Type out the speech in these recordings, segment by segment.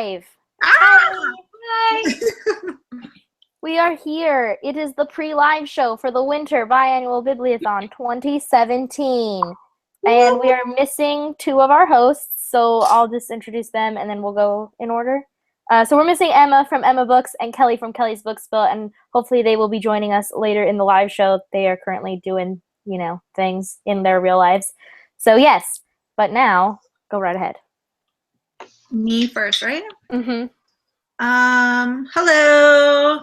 live. Hi. We are here. It is the pre-live show for the winter Biannual Bibliothon 2017. And we are missing two of our hosts, so I'll just introduce them and then we'll go in order. So we're missing Emma from Emma Books and Kelly from Kelly's Book Spill, and hopefully they will be joining us later in the live show. They are currently doing, things in their real lives. So yes, but now, go right ahead. Me first, right? Mm-hmm. Hello.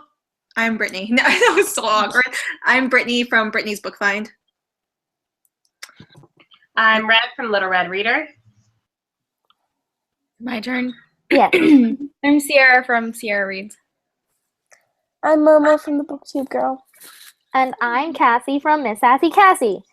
I'm Brittni. No, that was so awkward. I'm Brittni from Brittni's Book Find. I'm Red from Little Red Reader. My turn. Yeah. I'm Sierra from Sierra Reads. I'm Momo from the BookTube Girl. And I'm Kassie from Miss Sassy Kassie.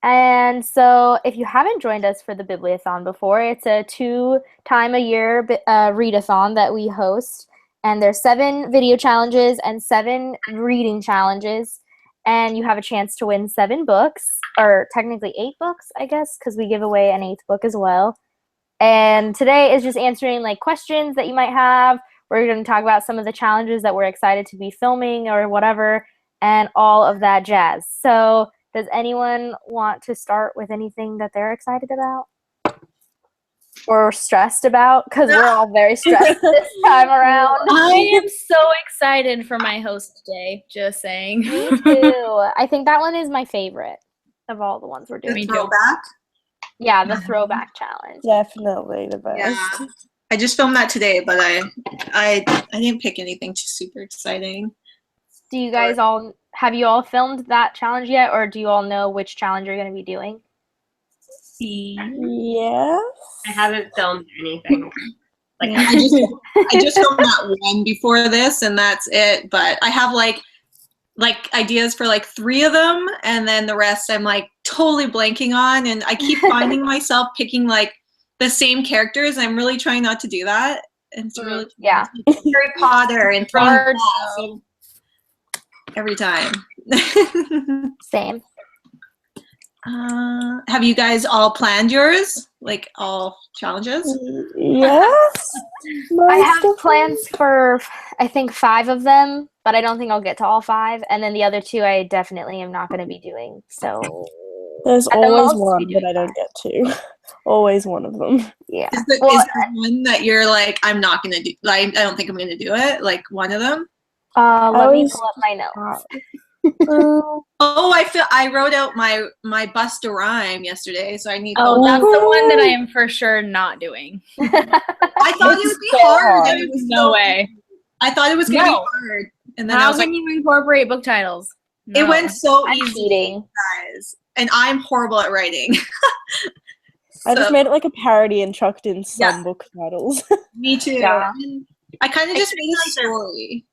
And so if you haven't joined us for the Bibliothon before, it's a 2-time-a-year read-a-thon that we host. And there's 7 video challenges and 7 reading challenges. And you have a chance to win 7 books, or technically 8 books, I guess, because we give away an 8th book as well. And today is just answering questions that you might have. We're going to talk about some of the challenges that we're excited to be filming or whatever, and all of that jazz. So does anyone want to start with anything that they're excited about? Or stressed about? Because we're all very stressed this time around. I am so excited for my host today, just saying. Me too. I think that one is my favorite of all the ones we're doing. The throwback? Yeah, the throwback challenge. Definitely the best. Yeah. I just filmed that today, but I didn't pick anything too super exciting. Do you guys have you all filmed that challenge yet, or do you all know which challenge you're going to be doing? Yes. I haven't filmed anything. I just filmed that one before this, and that's it. But I have like ideas for 3 of them, and then the rest I'm totally blanking on, and I keep finding myself picking the same characters. I'm really trying not to do that. And it's really Harry Potter and throwing balls every time. Same. Have you guys all planned yours? All challenges? Yes. I have plans for, I think, 5 of them, but I don't think I'll get to all 5. And then the other 2 I definitely am not going to be doing. So there's always one that I don't get to. Always one of them. Yeah. Is there one that you're I'm not going to do? I don't think I'm going to do it? One of them? Let me pull up my notes. I wrote out my bust a rhyme yesterday, so I need. Oh, that's the one that I am for sure not doing. I thought it would be hard. And it was no way. I thought it was gonna be hard, and then how can you incorporate book titles? No. It went so I'm easy, cheating, guys, and I'm horrible at writing. I just made it like a parody and chucked in some book titles. Me too. Yeah. I kind of just made a story.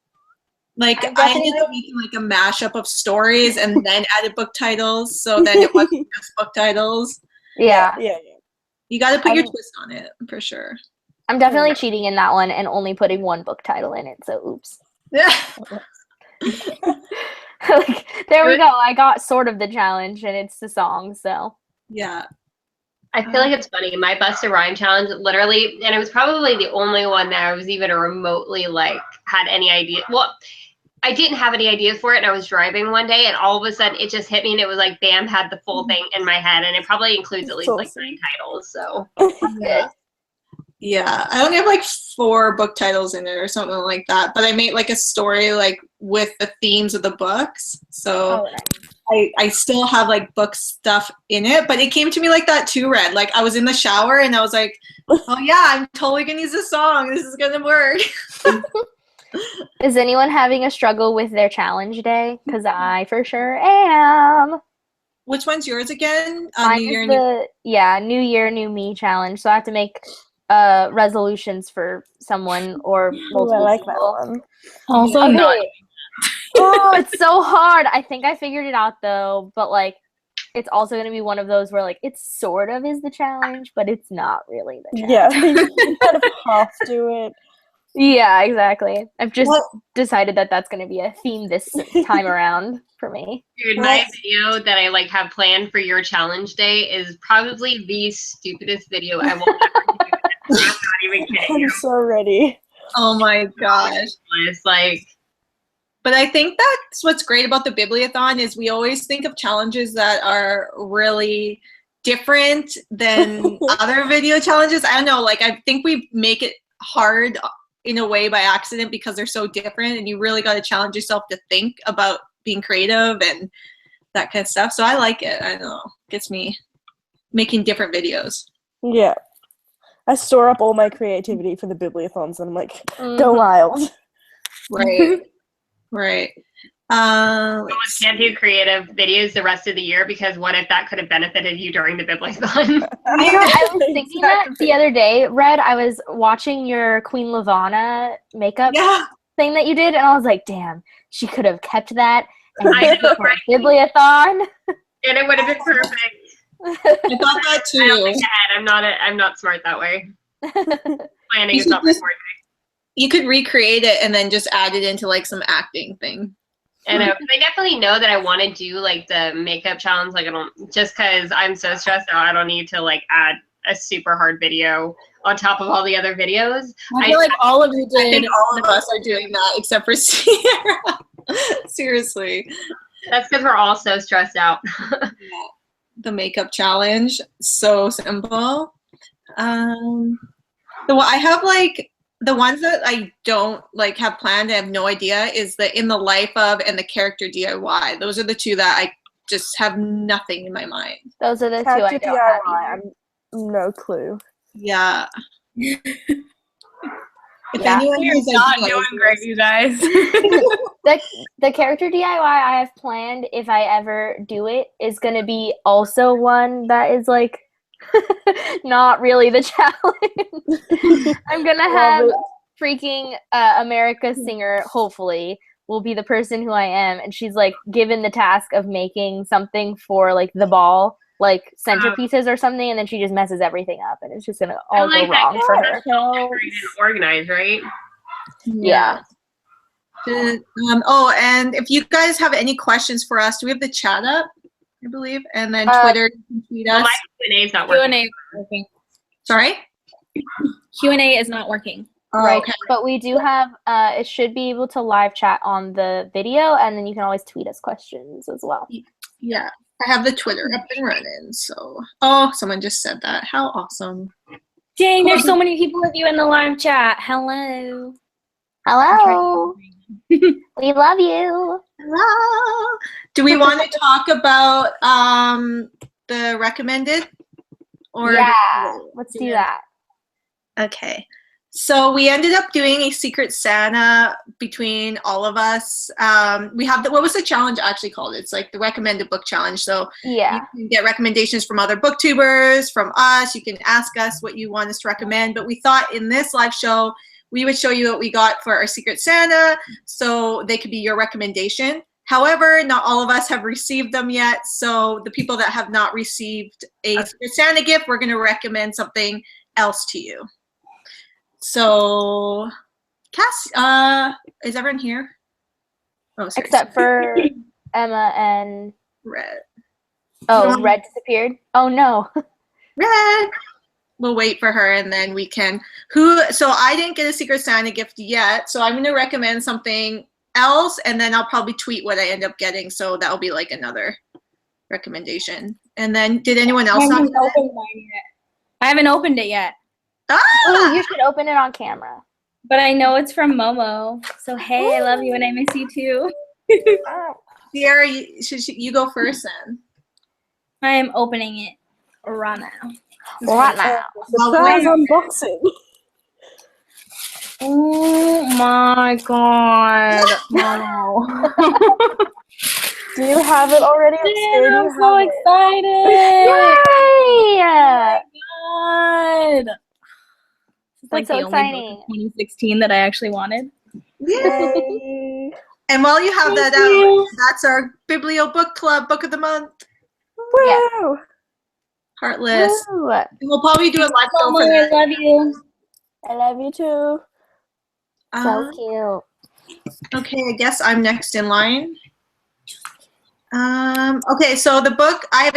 I ended up making a mashup of stories and then added book titles, so then it wasn't just book titles. Yeah. You got to put your twist on it for sure. I'm definitely cheating in that one and only putting 1 book title in it. So oops. Yeah. There we go. I got sort of the challenge, and it's the song. So yeah. I feel like it's funny. My bust a rhyme challenge, literally, and it was probably the only one that I was even remotely had any idea. Well, I didn't have any ideas for it, and I was driving one day, and all of a sudden it just hit me, and it was bam, had the full thing in my head, and it probably includes at least 9 titles. So yeah, I only have 4 book titles in it or something like that, but I made a story with the themes of the books. So I still have book stuff in it, but it came to me like that too, Red. I was in the shower and I was like, oh yeah, I'm totally gonna use this song. This is gonna work. Is anyone having a struggle with their challenge day? Because I for sure am. Which one's yours again? New Year, New Year, New Me challenge. So I have to make resolutions for someone or multiple I like people. that one. Also not. Oh, it's so hard. I think I figured it out though, but it's also going to be one of those where it's sort of is the challenge, but it's not really the challenge. Yeah, you kind of have to do it. Yeah, exactly. I've just decided that that's going to be a theme this time around for me. Dude, my video that I have planned for your challenge day is probably the stupidest video I will ever do. I'm not even kidding you. I'm so ready. Oh my gosh. It's like, But I think that's what's great about the Bibliothon is we always think of challenges that are really different than other video challenges. I don't know, like I think we make it hard in a way by accident because they're so different, and you really got to challenge yourself to think about being creative and that kind of stuff. So I like it. I don't know. Gets me making different videos. Yeah. I store up all my creativity for the Bibliothons, and I'm like, go wild. Right. Right. can't do creative videos the rest of the year because what if that could have benefited you during the Bibliothon? I was thinking that the other day, Red. I was watching your Queen Lavana makeup thing that you did, and I was like, damn, she could have kept that and I know, for a Bibliothon. And it would have been perfect. I thought that I don't too. think ahead. I'm not smart that way. Planning is not my forte. You could recreate it and then just add it into like some acting thing. And I definitely know that I want to do like the makeup challenge. Like I don't, just because I'm so stressed out, I don't need to like add a super hard video on top of all the other videos. I feel like all of you did. I think all of us are doing that except for Sierra. Seriously. That's because we're all so stressed out. The makeup challenge, so simple. I have like the ones that I don't like have planned, I have no idea, is the in the life of and the character DIY. Those are the two that I just have nothing in my mind. Those are the two I Character don't have DIY, either. no clue. Yeah. If Yeah. anyone has Not ideas, doing great, you guys. The character DIY I have planned, if I ever do it, is going to be also one that is like not really the challenge. I'm going to have freaking America Singer, hopefully, will be the person who I am. And she's like given the task of making something for like the ball, like centerpieces or something. And then she just messes everything up. And it's just going to all go wrong for her. Organized, right? Yeah. And if you guys have any questions for us, do we have the chat up, I believe? And then Twitter, you can tweet us. My Q&A is not working. Q&A is not working. Sorry? Q&A is not working. Oh, Right. okay. But we do have, it should be able to live chat on the video, and then you can always tweet us questions as well. Yeah. I have the Twitter up and running, so. Oh, someone just said that. How awesome. Dang, there's so many people with you in the live chat. Hello. Hello. We love you. Hello. Do we want to talk about the recommended? Or Yeah, let's do that. Okay. So we ended up doing a Secret Santa between all of us. We have what was the challenge actually called? It's like the recommended book challenge. So Yeah. you can get recommendations from other booktubers, from us. You can ask us what you want us to recommend. But we thought in this live show, we would show you what we got for our Secret Santa, so they could be your recommendation. However, not all of us have received them yet. So the people that have not received a Secret Santa gift, we're going to recommend something else to you. So, Cass, is everyone here? Oh, sorry. Except for Emma and Red. oh, Red disappeared. Oh no. Red. We'll wait for her and then we can. So I didn't get a Secret Santa gift yet. So I'm going to recommend something else and then I'll probably tweet what I end up getting. So that'll be like another recommendation. And then did anyone else not get it? I haven't opened it yet. Ah! Oh, you should open it on camera. But I know it's from Momo. So hey, I love you and I miss you too. Sierra, you go first then. I am opening it right now. Right now. Surprise unboxing. Oh my god. Momo. Do you have it already? Man, I'm so excited. Yay! God. It's like That's the so only book of 2016 that I actually wanted. Yay. And while you have that out, that's our Biblio Book Club Book of the Month. Woo! Heartless. Ooh, And we'll probably do a live show for Momo, I that. love you. I love you too. so cute. Okay, I guess I'm next in line. Okay, so the book, I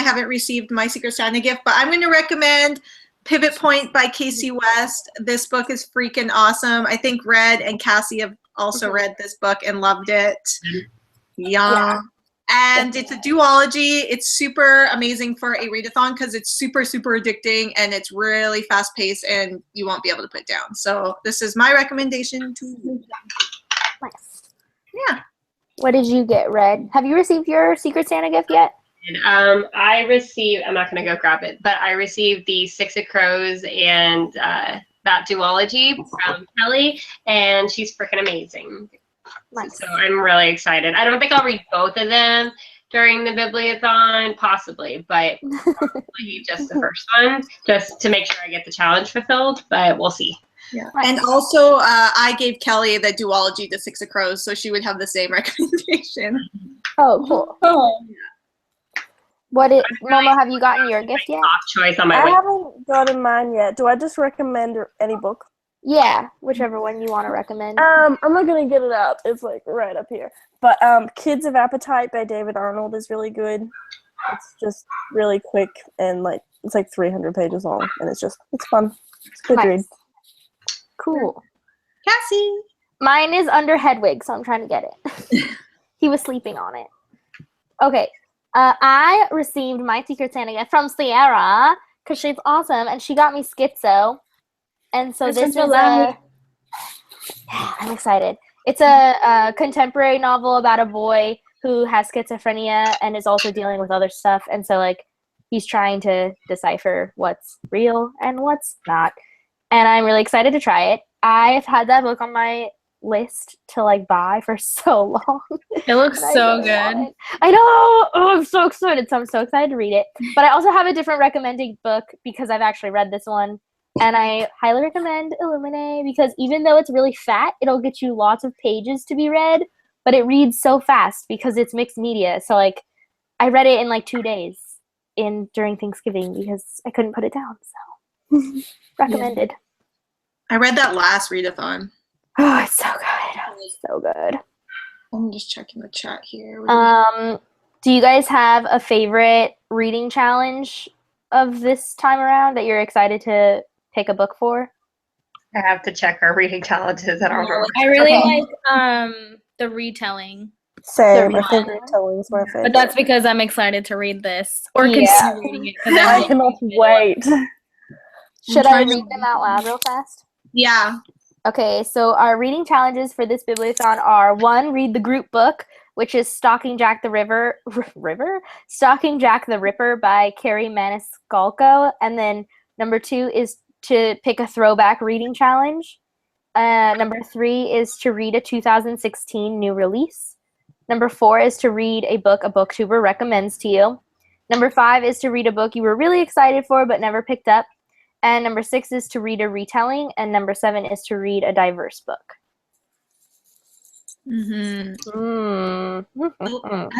haven't received my Secret Santa gift, but I'm going to recommend Pivot Point by Casey West. This book is freaking awesome. I think Red and Kassie have also read this book and loved it. Yeah. And it's a duology. It's super amazing for a read-a-thon because it's super, super addicting and it's really fast-paced and you won't be able to put down. So this is my recommendation to you. Nice. Yeah. What did you get, Red? Have you received your Secret Santa gift yet? I received, I'm not going to go grab it, but I received the Six of Crows and that duology from Kelly, and she's freaking amazing. Nice. So I'm really excited. I don't think I'll read both of them during the Bibliothon, possibly, but probably just the first one, just to make sure I get the challenge fulfilled, but we'll see. Yeah. And also, I gave Kelly the duology to Six of Crows, so she would have the same recommendation. Oh, cool. Oh. Momo, have you gotten your gift yet? Top choice on my I way. haven't gotten mine yet. Do I just recommend any book? Yeah, whichever one you want to recommend. I'm not gonna get it up. It's like right up here. But Kids of Appetite by David Arnold is really good. It's just really quick and like it's like 300 pages long, and it's fun. It's a good Nice. read. Cool. Kassie. Mine is under Hedwig, so I'm trying to get it. He was sleeping on it. Okay. I received my Secret Santa gift from Sierra because she's awesome, and she got me Schizo. And so this is I'm excited. It's a contemporary novel about a boy who has schizophrenia and is also dealing with other stuff. And so, like, he's trying to decipher what's real and what's not. And I'm really excited to try it. I've had that book on my list to, like, buy for so long. It looks so really good. want it. I know. Oh, I'm so excited. So I'm so excited to read it. But I also have a different recommended book because I've actually read this one. And I highly recommend Illuminae because even though it's really fat, it'll get you lots of pages to be read, but it reads so fast because it's mixed media. So, like, I read it in, like, 2 days during Thanksgiving because I couldn't put it down. So, recommended. I read that last read-a-thon. Oh, it's so good. It's so good. I'm just checking the chat here. Do you guys have a favorite reading challenge of this time around that you're excited to pick a book for? I have to check our reading challenges. I don't remember. I really Okay. like the retelling, Same. The My favorite telling is my favorite. but that's because I'm excited to read this or Yeah. consider reading it. 'Cause I cannot wait. Should I trying to- read them out loud real fast? Yeah. Okay, so our reading challenges for this Bibliothon are: 1, read the group book, which is Stalking Jack the Stalking Jack the Ripper by Carrie Maniscalco, and then number 2 is to pick a throwback reading challenge. Number 3 is to read a 2016 new release. Number 4 is to read a book a BookTuber recommends to you. Number 5 is to read a book you were really excited for but never picked up. And number 6 is to read a retelling. And number 7 is to read a diverse book. I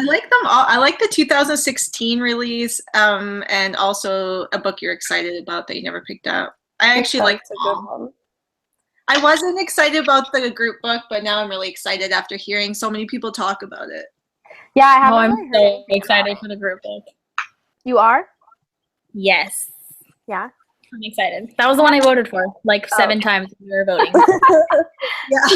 like them all. I like the 2016 release and also a book you're excited about that you never picked up. I actually like That's a good one. I wasn't excited about the group book, but now I'm really excited after hearing so many people talk about it. Yeah, I haven't Oh, I'm really heard so anything about excited it. for the group book. You are? Yes. Yeah. I'm excited. That was the one I voted for, like 7 times when we were voting. Yeah.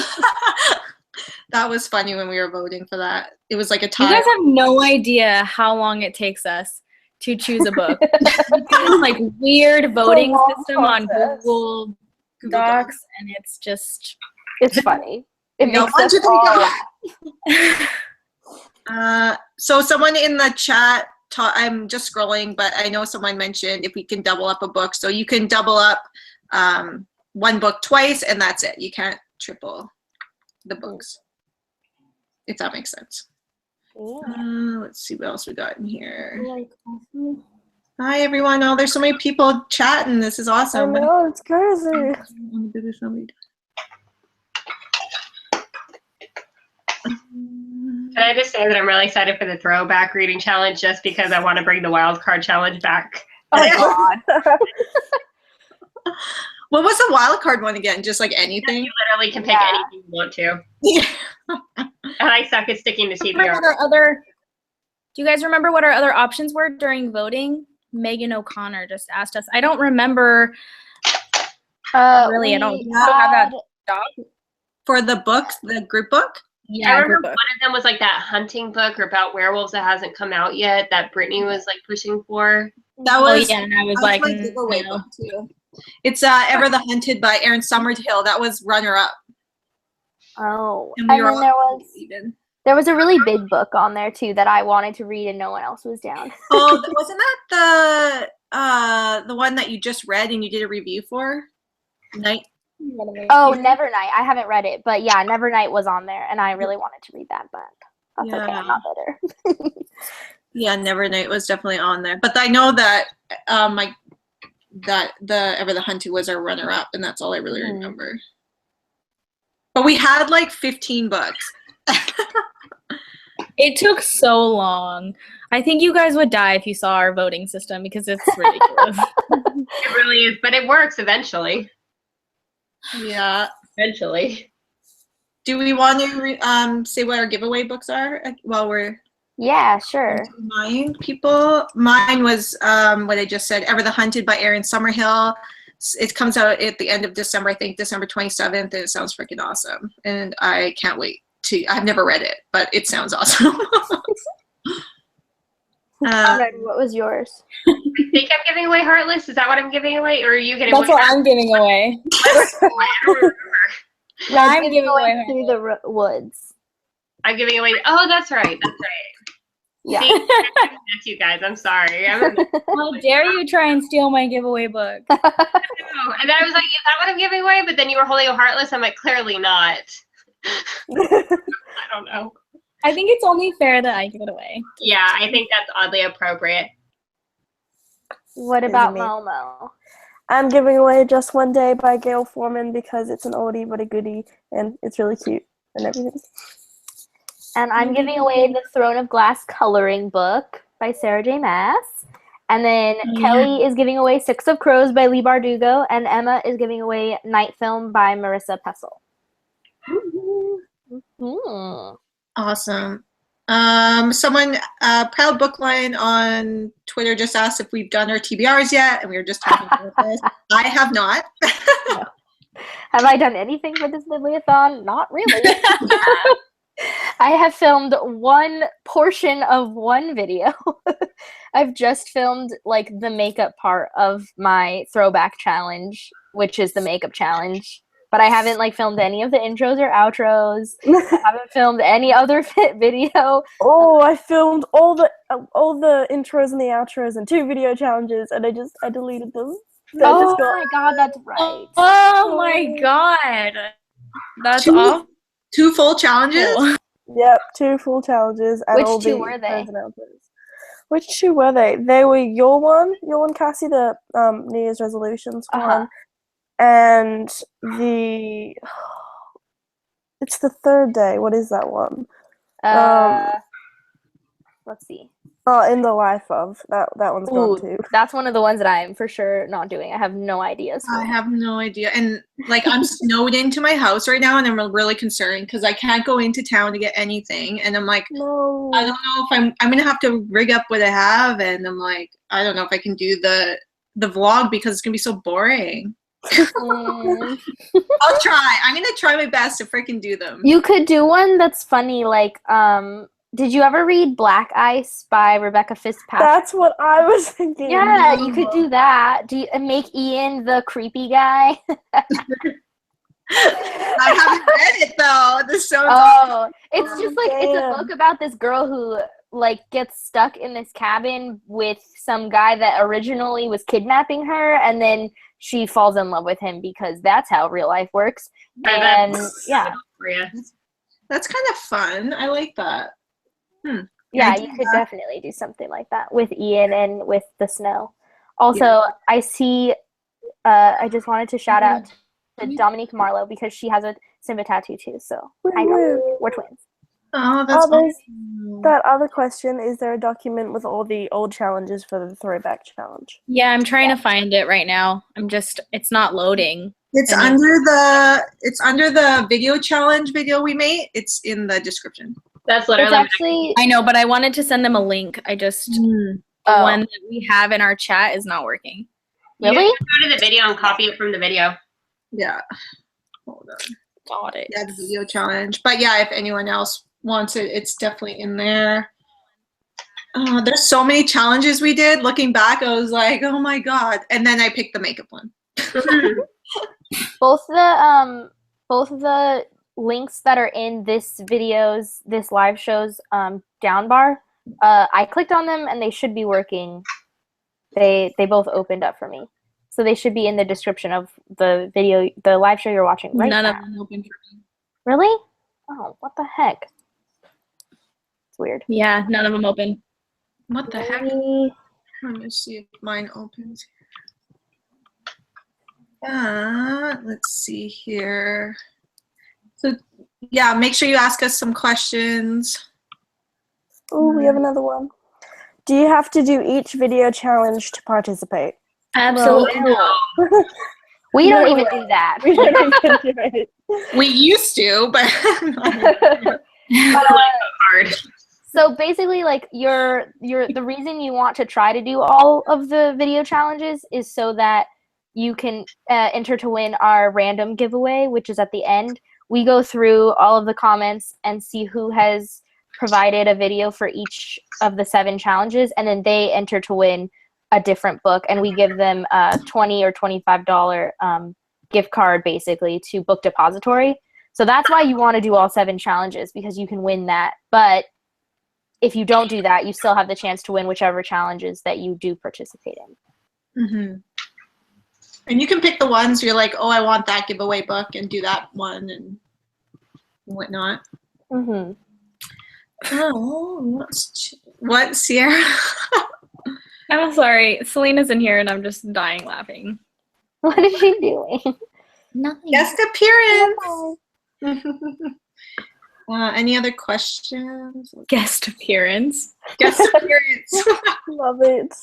That was funny when we were voting for that. It was like a You tie. guys have no idea how long it takes us to choose a book. We do, like, weird voting long system on process. Google Docs, and it's just It's funny. It No, makes why us don't you all laugh. So someone in the chat, I'm just scrolling, but I know someone mentioned if we can double up a book. So you can double up one book twice, and that's it. You can't triple the books, if that makes sense. Let's see what else we got in here. Hi, everyone. Oh, there's so many people chatting. This is I awesome. know, it's crazy. Can I just say that I'm really excited for the throwback reading challenge just because I want to bring the wild card challenge back. Oh, God. What was the wild card one again? Just like anything? You literally can pick Yeah. anything you want to. Yeah. And I suck at sticking to Remember TBR. what our other. Do you guys remember what our other options were during voting? Megan O'Connor just asked us. I don't remember really at all. We Do you have that doc? For the books, the group book? Yeah, I remember group one book. of them was like that hunting book or about werewolves that hasn't come out yet that Brittni was like pushing for. That was, yeah, and I was that like, my giveaway no. book too. It's Ever the Hunted by Erin Summerhill. That was runner-up. Oh, And and we were then all even. there was a really big book on there too that I wanted to read and no one else was down. Oh, wasn't that the one that you just read and you did a review for? Night. Oh, Nevernight. I haven't read it, but yeah, Nevernight was on there, and I really wanted to read that, but that's okay. I'm not bitter. Yeah, Nevernight was definitely on there, but I know that the Ever the Hunted was our runner-up, and that's all I really remember. But we had like 15 books. It took so long. I think you guys would die if you saw our voting system because it's ridiculous. It really is, but it works eventually. Yeah. Eventually. Do we want to say what our giveaway books are while we're Yeah, sure. mine? Mine was what I just said, Ever the Hunted by Erin Summerhill. It comes out at the end of December, I think December 27th, and it sounds freaking awesome. And I can't wait to. I've never read it, but it sounds awesome. What was yours? I think I'm giving away Heartless. Is that what I'm giving away? Or are you getting That's away? what I'm giving away. I don't remember. I'm giving away Through the Woods. I'm giving away. Oh, that's right. That's right. Yeah. See, that's you guys. I'm sorry. How dare you try and steal my giveaway book? And then I was like, is that what I'm giving away? But then you were holding a Heartless. I'm like, clearly not. I don't know. I think it's only fair that I give it away. Yeah, I think that's oddly appropriate. What about Momo? I'm giving away Just One Day by Gail Foreman because it's an oldie but a goodie, and it's really cute and everything. And I'm giving away the Throne of Glass coloring book by Sarah J. Maas. And then Kelly is giving away Six of Crows by Lee Bardugo, and Emma is giving away Night Film by Marissa Pessel. Awesome. Someone, Proud Bookline on Twitter just asked if we've done our TBRs yet, and we were just talking about this. I have not. No. Have I done anything for this Bibliothon? Not really. I have filmed one portion of one video. I've just filmed like the makeup part of my throwback challenge, which is the makeup challenge. But I haven't like filmed any of the intros or outros. I haven't filmed any other video. Oh, I filmed all the intros and the outros and 2 video challenges, and I deleted them. Oh my god, that's right. Oh my god. That's awful. 2 full challenges? Yep, 2 full challenges. And all Which 2 the were they? intros and outros. Which 2 were they? They were your one, Kassie, the New Year's resolutions one. And it's the 3rd day. What is that one? Let's see. Oh, In the Life of. That one's gone too. That's one of the ones that I'm for sure not doing. I have no idea. I have no idea. And like I'm snowed into my house right now, and I'm really concerned because I can't go into town to get anything. And I'm like, no. I don't know if I'm gonna have to rig up what I have, and I'm like, I don't know if I can do the vlog because it's gonna be so boring. I'll try. I'm gonna try my best to freaking do them. You could do one that's funny, like did you ever read Black Ice by Rebecca Fitzpatrick? That's what I was thinking. Yeah, you could do that. And make Ian the creepy guy. I haven't read it though. This so it's just like it's a book about this girl who like gets stuck in this cabin with some guy that originally was kidnapping her, and then she falls in love with him because that's how real life works. And yeah, that's kind of fun. I like that. Yeah, you could definitely do something like that with Ian and with the snow. Also, I see. I just wanted to shout out to Dominique Marlowe because she has a Simba tattoo too. So hi, Dominique. We're twins. Oh, that's awesome. That other question, is there a document with all the old challenges for the throwback challenge? Yeah, I'm trying to find it right now. It's not loading. It's under the video challenge video we made. It's in the description. That's literally actually. I know, but I wanted to send them a link. I just the Oh. one that we have in our chat is not working. Really? You have to go to the video and copy it from the video. Yeah. Hold on. Got it. Yeah, the video challenge. But yeah, if anyone else wants it, it's definitely in there. There's so many challenges we did. Looking back, I was like, oh my God. And then I picked the makeup one. Both of the links that are in this live show's down bar, I clicked on them and they should be working. They both opened up for me. So they should be in the description of the video, the live show you're watching right None now. of them open for me. Really? Oh, what the heck? It's weird. Yeah, none of them open. What the heck? Maybe- Let me see if mine opens. Let's see here. So yeah, make sure you ask us some questions. Oh, we have another one. Do you have to do each video challenge to participate? Absolutely not. We don't No even way. do that. We don't even do it. We used to, but Hard. So basically, like the reason you want to try to do all of the video challenges is so that you can enter to win our random giveaway, which is at the end. We go through all of the comments and see who has provided a video for each of the 7 challenges, and then they enter to win a different book, and we give them a $20 or $25 gift card basically to Book Depository. So that's why you want to do all 7 challenges, because you can win that. But if you don't do that, you still have the chance to win whichever challenges that you do participate in. mm-hmm. And you can pick the ones you're like, oh, I want that giveaway book, and do that one and whatnot. Mm-hmm. Oh, what, Sierra? I'm sorry. Selena's in here and I'm just dying laughing. What is she doing? Nothing. Guest appearance. Any other questions? Guest appearance. Guest appearance. Love it.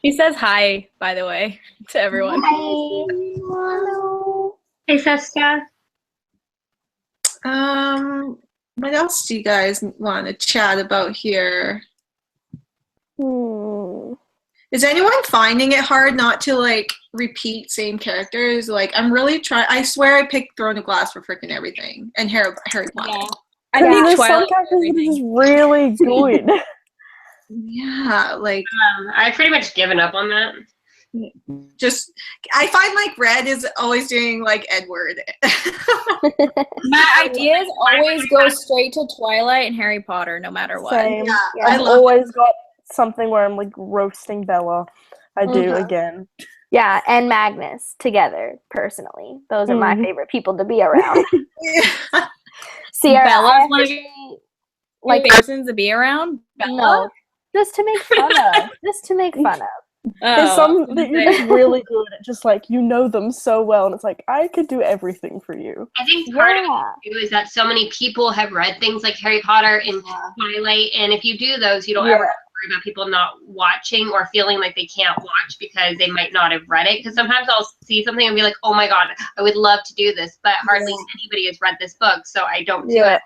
She says hi, by the way, to everyone. Hi. Hello. Hey, Saskia. What else do you guys want to chat about here? Is anyone finding it hard not to like repeat same characters? Like I'm really trying. I swear I picked Throne of Glass for freaking everything and Harry Potter. Yeah. I I mean, think there's some Twilight characters that are everything. just really good. Yeah, like I've pretty much given up on that. just I find like Red is always doing like Edward. My ideas always go straight to Twilight and Harry Potter, no matter what. Same. Yeah, I I've love always got something where I'm like roasting Bella. I do Mhm. again. Yeah, and Magnus together, personally. Those are my Mhm. favorite people to be around. Yeah. Sierra, Bella's I one of actually- Like persons to be around. Bella? no, just to make fun of. Just to make fun of. There's Oh, some I was that you're gonna just really good at, just like you know them so well, and it's like I could do everything for you. I think part of Yeah. it too is that so many people have read things like Harry Potter and Twilight, and if you do those, you don't Yeah. ever have to worry about people not watching or feeling like they can't watch because they might not have read it. Because sometimes I'll see something and be like, "Oh my god, I would love to do this," but hardly anybody has read this book, so I don't do Yeah. it.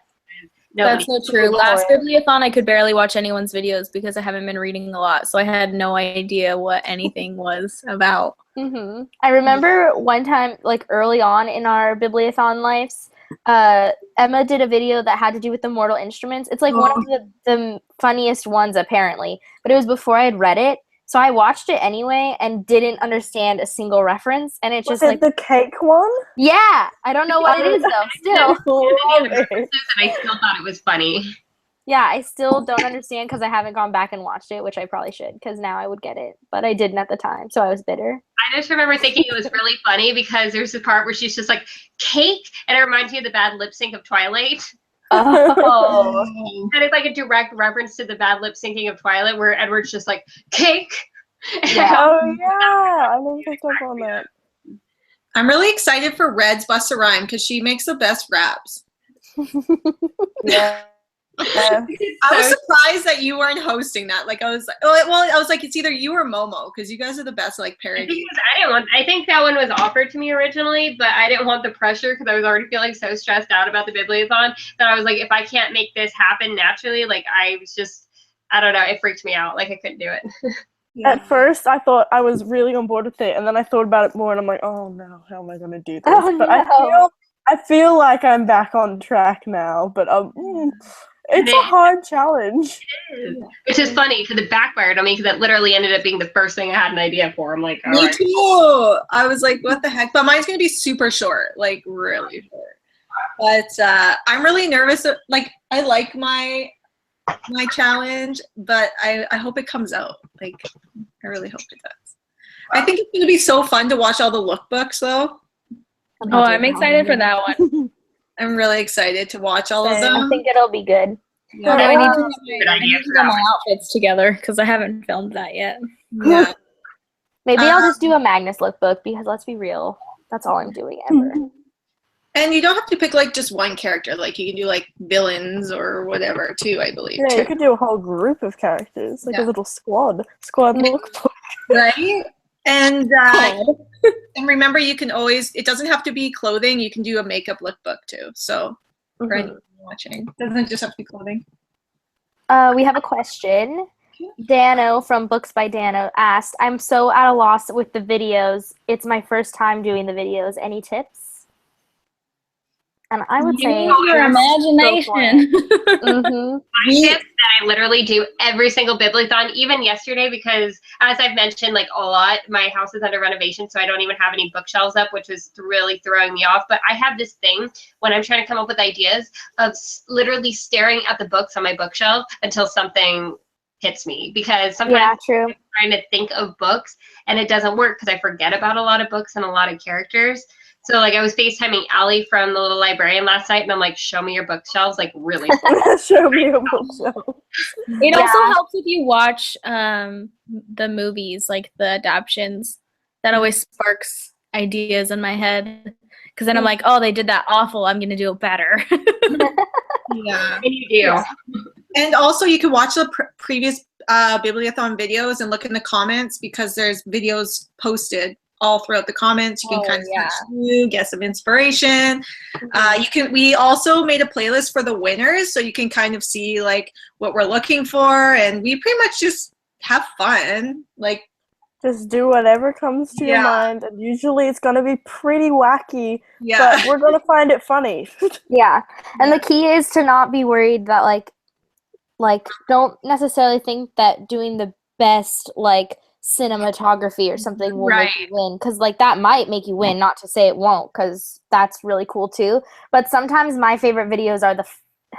Nobody. That's so true. Last Bibliothon, I could barely watch anyone's videos because I haven't been reading a lot, so I had no idea what anything was about. I remember one time, like early on in our Bibliothon lives, Emma did a video that had to do with the Mortal Instruments. It's like one of the funniest ones, apparently, but it was before I had read it. So I watched it anyway and didn't understand a single reference. And it's Was just it like, the cake one? yeah, I don't know what it is though. Still, Love it. And I still thought it was funny. yeah, I still don't understand because I haven't gone back and watched it, which I probably should because now I would get it. But I didn't at the time, so I was bitter. I just remember thinking it was really funny because there's a part where she's just like, "Cake," and it reminds me of the bad lip sync of Twilight. Oh, And it's like a direct reference to the bad lip syncing of Twilight where Edward's just like, "Cake." Yeah. Oh yeah, I never picked up on that. I'm really excited for Red's Busta Rhyme because she makes the best raps. Yeah. Yeah. I was surprised that you weren't hosting that. Like I was like, I was like, it's either you or Momo because you guys are the best like parody. I think that one was offered to me originally, but I didn't want the pressure because I was already feeling so stressed out about the Bibliothon that I was like, if I can't make this happen naturally, like I was just, I don't know, it freaked me out. Like I couldn't do it. Yeah. At first, I thought I was really on board with it, and then I thought about it more, and I'm like, oh no, how am I gonna do this? Oh, but no. I feel like I'm back on track now, but it's a hard challenge. Which is funny because it backfired on me because it literally ended up being the first thing I had an idea for. I'm like, all Me right. too. I was like, what the heck? But mine's gonna be super short, like really short. But I'm really nervous. Like I like my challenge, but I hope it comes out. Like I really hope it does. I think it's gonna be so fun to watch all the lookbooks though. Oh, I'm excited for that one. I'm really excited to watch all of them. I think it'll be good. Yeah. Although I need Good idea to for get that my one. outfits together because I haven't filmed that yet. Yeah. Maybe I'll just do a Magnus lookbook because let's be real, that's all I'm doing ever. And you don't have to pick like just one character. Like you can do like villains or whatever too, I believe. Yeah, too. you could do a whole group of characters, like Yeah. a little squad lookbook. Right? And and remember, you can always, it doesn't have to be clothing. You can do a makeup lookbook too. So for anyone watching, it doesn't just have to be clothing. We have a question. Dano from Books by Dano asked, I'm so at a loss with the videos. It's my first time doing the videos. Any tips? And I would say Use your imagination. Mm-hmm. My tip that I literally do every single Bibliothon, even yesterday, because as I've mentioned like a lot, my house is under renovation, so I don't even have any bookshelves up, which was really throwing me off. But I have this thing when I'm trying to come up with ideas of literally staring at the books on my bookshelf until something hits me. Because sometimes True. I'm trying to think of books and it doesn't work because I forget about a lot of books and a lot of characters. So, like, I was FaceTiming Allie from the Little Librarian last night, and I'm like, show me your bookshelves, like, really. Show me a bookshelf. It also helps if you watch the movies, like the adaptions. That always sparks ideas in my head. Because then I'm like, oh, they did that awful. I'm going to do it better. Yeah. And you do. And also you can watch the previous Bibliothon videos and look in the comments because there's videos posted all throughout the comments. You can kind of search through, get some inspiration. We also made a playlist for the winners, so you can kind of see like what we're looking for, and we pretty much just have fun. Like just do whatever comes to your mind, and usually it's gonna be pretty wacky. Yeah. But we're gonna find it funny. Yeah. And the key is to not be worried that like don't necessarily think that doing the best like cinematography or something will make you win, because like that might make you win, not to say it won't, because that's really cool too. But sometimes my favorite videos are the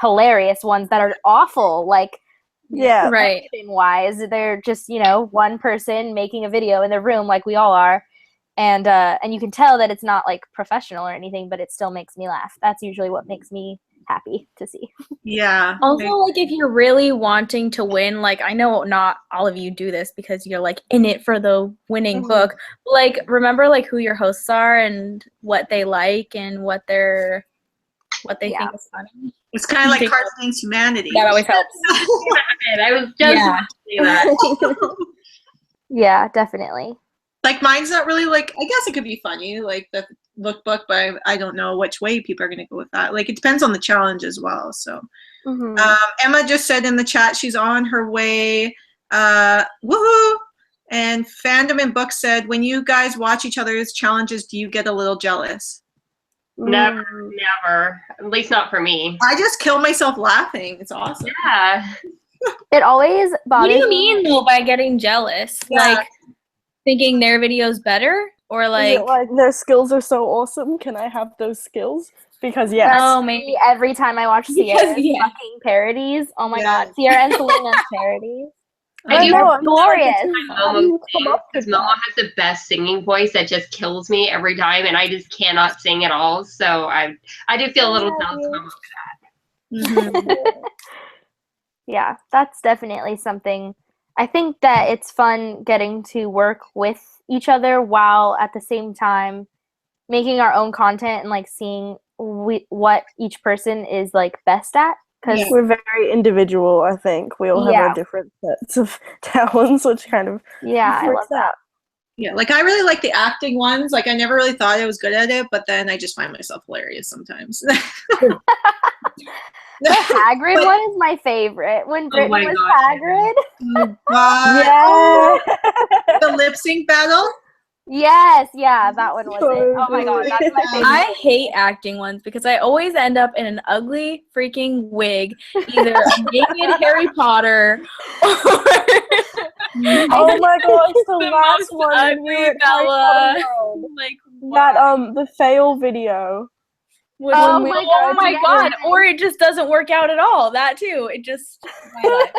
hilarious ones that are awful, like wise. They're just, you know, one person making a video in their room like we all are, and you can tell that it's not like professional or anything, but it still makes me laugh. That's usually what makes me happy to see. Yeah. Also, like, if you're really wanting to win, like, I know not all of you do this because you're like in it for the winning book. But, like, remember like who your hosts are and what they like and what they think is funny. It's kind of like Cards Against Humanity. That always helps. I was just about to say that. Yeah, definitely. Like mine's not really like, I guess it could be funny, like the lookbook, but I don't know which way people are going to go with that. Like it depends on the challenge as well. So Emma just said in the chat she's on her way. Woohoo! And Fandom and Book said, when you guys watch each other's challenges, do you get a little jealous? Never. At least not for me. I just kill myself laughing. It's awesome. Yeah. It always bothers What do you mean though by getting jealous? Yeah. Like thinking their video's better, or like, like their skills are so awesome? Can I have those skills? Because maybe every time I watch Sierra's fucking parodies. Oh my god, Sierra and Selena's parodies. I do They're glorious. Momo because Momo has the best singing voice that just kills me every time, and I just cannot sing at all. So I do feel a little jealous of Momo for that. Yeah, that's definitely something. I think that it's fun getting to work with each other while at the same time making our own content and like seeing what each person is like best at. because Yeah. We're very individual, I think. We all have our different sets of talents, which kind of I love works that. out. Yeah, like I really like the acting ones. Like I never really thought I was good at it, but then I just find myself hilarious sometimes. The Hagrid one is my favorite. When Brittni my was gosh. Hagrid. Oh, God. Yeah. The lip sync battle. Yes, yeah, that one was it. Oh my god, that's my favorite. I hate acting ones because I always end up in an ugly freaking wig, either a naked Harry Potter or Oh my gosh, the the last most one when we were ugly at Harry Bella. Potter World. Like That the fail video. Oh we my tried god, to my get god! Or it just doesn't work out at all. That too. It just. My life.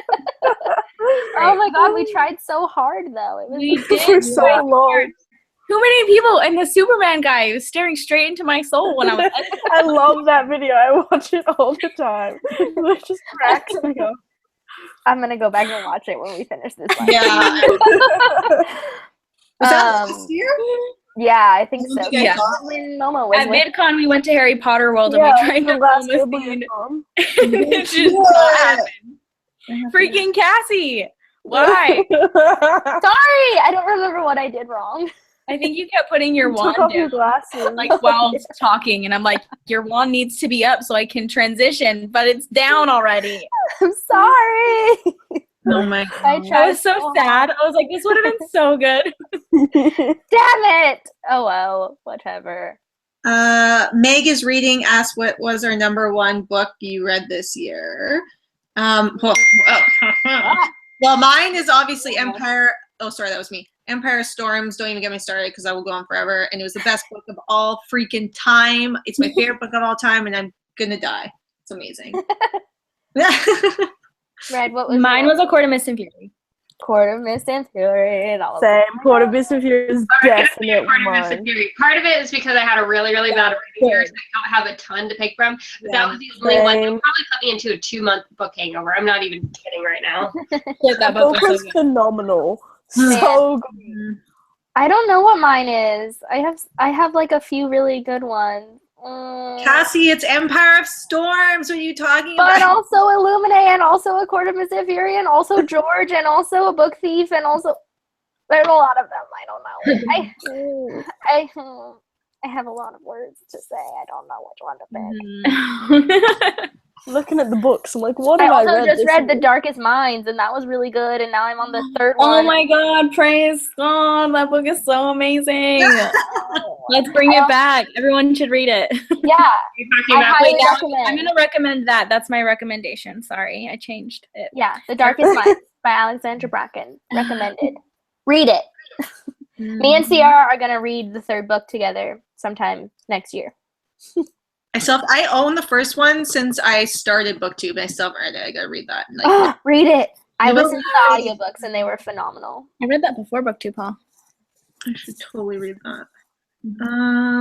Oh my god, we tried so hard though. It was We For did so way long. too many people, and the Superman guy was staring straight into my soul when I was. I love that video. I watch it all the time. It just cracks me up. I'm gonna go back and watch it when we finish this one. Yeah. Was that last year? Yeah, I think I don't so. think I Yeah. saw it. When Momo was At with VidCon, we went to Harry Potter World Yeah, and we tried the to last film a scene. Bibliothon. It just not happened. Freaking Cassie! Why? Sorry, I don't remember what I did wrong. I think you kept putting your Took wand off your down, glasses. like while talking, and I'm like, your wand needs to be up so I can transition, but it's down already. I'm sorry. Oh my I God. tried I was so sad. I was like, this would have been so good. Damn it. Oh well, whatever. Meg is reading. Asked what was our number one book you read this year. Well, mine is obviously Empire. Oh, sorry, that was me. Empire Storms. Don't even get me started because I will go on forever. And it was the best book of all freaking time. It's my favorite book of all time, and I'm gonna die. It's amazing. Red, what was Mine yours? was A Court of Mist and Fury. Court of Mist and Fury and all of Same. them. Court of Mist and Fury is definitely Part of mine. Part of it is because I had a really, really bad reading year, so I don't have a ton to pick from. But that was the only one that Same. probably put me into a 2-month book hangover. I'm not even kidding right now. Shit, that The book book was was so good. phenomenal. So good. I don't know what mine is. I have like a few really good ones. Cassie, it's Empire of Storms. What are you talking But about? also Illuminate, and also A Court of Mist and Fury, and also George, and also A Book Thief, and also there's a lot of them. I don't know. I have a lot of words to say. I don't know which one to pick. Looking at the books, I'm like, what I have I also read just this read The year? Darkest Minds, and that was really good. And now I'm on the third one. Oh my god, praise God. That book is so amazing. Let's bring it back. Everyone should read it. Yeah, You're talking I about highly now recommend. I'm going to recommend that. That's my recommendation. Sorry, I changed it. Yeah, The Darkest Minds by Alexandra Bracken. Recommended. Read it. Me and Ciara are gonna read the third book together sometime next year. I own the first one since I started BookTube, and I still haven't read it. I gotta read that. Like, Read it. I You know- listened to the audiobooks and they were phenomenal. I read that before BookTube, Paul. I should totally read that.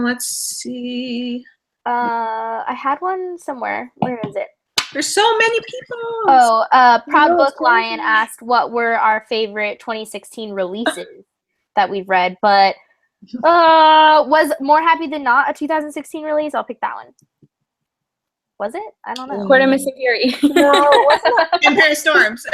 Let's see. I had one somewhere. Where is it? There's so many people. Oh, Proud No, it's Book Lion asked what were our favorite 2016 releases that we've read, but was More Happy Than Not a 2016 release? I'll pick that one. Was it? I don't know. Court of Mist and Fury. No, it wasn't. Empire Storms.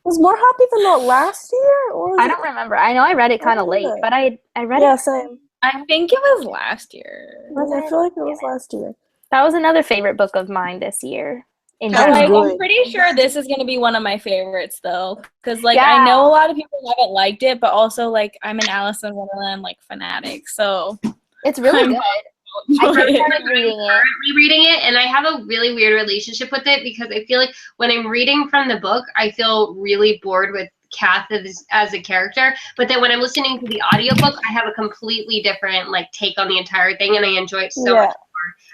Was More Happy Than Not last year? Or was I it- don't remember. I know I read it kind of late, but I read Yeah, it. same. I think it was last year. I feel like it was last year. That was another favorite book of mine this year. In That was general. Like, good. I'm pretty sure this is going to be one of my favorites, though. Because, like, Yeah. I know a lot of people haven't liked it, but also, like, I'm an Alice in Wonderland, like, fanatic. So, It's really I'm- good. I just started reading it. rereading it, and I have a really weird relationship with it because I feel like when I'm reading from the book, I feel really bored with Kath as a character. But then when I'm listening to the audiobook, I have a completely different like take on the entire thing, and I enjoy it so much more.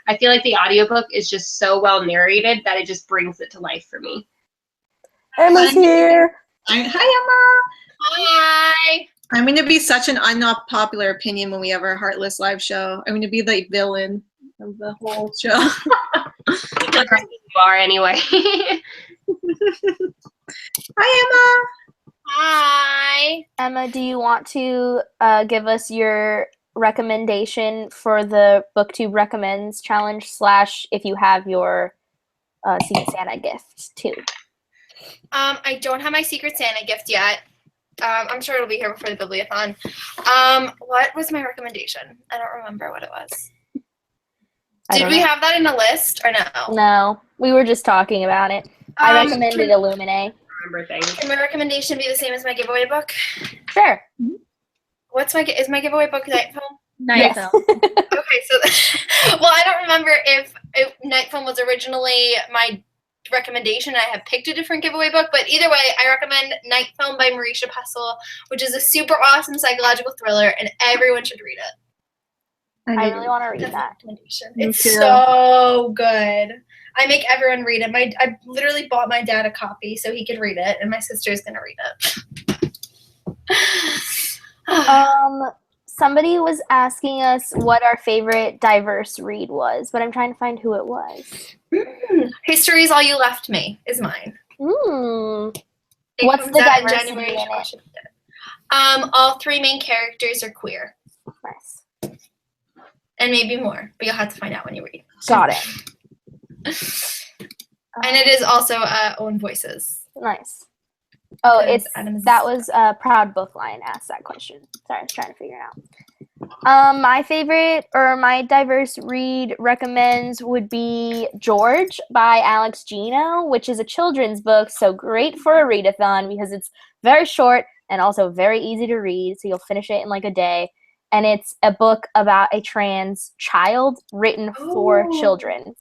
I feel like the audiobook is just so well narrated that it just brings it to life for me. Emma's here. Hi, Emma. Hi. I'm going to be such an unpopular opinion when we have our Heartless live show. I'm going to be the villain of the whole show. You are anyway. Hi, Emma. Hi. Emma, do you want to give us your recommendation for the BookTube Recommends challenge / if you have your Secret Santa gift too. I don't have my Secret Santa gift yet. I'm sure it'll be here before the Bibliothon. What was my recommendation? I don't remember what it was. Did we have that in a list or no? No, we were just talking about it. I recommended Illuminate. Remember things. Can my recommendation be the same as my giveaway book? Sure. Is my giveaway book Night Film? Night Yes. Film. Okay, so well, I don't remember if Night Film was originally my recommendation. I have picked a different giveaway book, but either way, I recommend Night Film by Marisha Pessel, which is a super awesome psychological thriller, and everyone should read it. I really want to read that. It's so good. I make everyone read it. I literally bought my dad a copy so he could read it, and my sister's gonna read it. Somebody was asking us what our favorite diverse read was, but I'm trying to find who it was. History's All You Left Me is mine. What's What's the diversity in it? All three main characters are queer, Nice. and maybe more, but you'll have to find out when you read. Got it. And it is also own voices. Nice. Oh, Because Adam's- that was Proud Bookline asked that question. Sorry, I was trying to figure it out. My favorite or my diverse read recommends would be George by Alex Gino, which is a children's book, so great for a read-a-thon because it's very short and also very easy to read, so you'll finish it in like a day. And it's a book about a trans child written for Oh. children.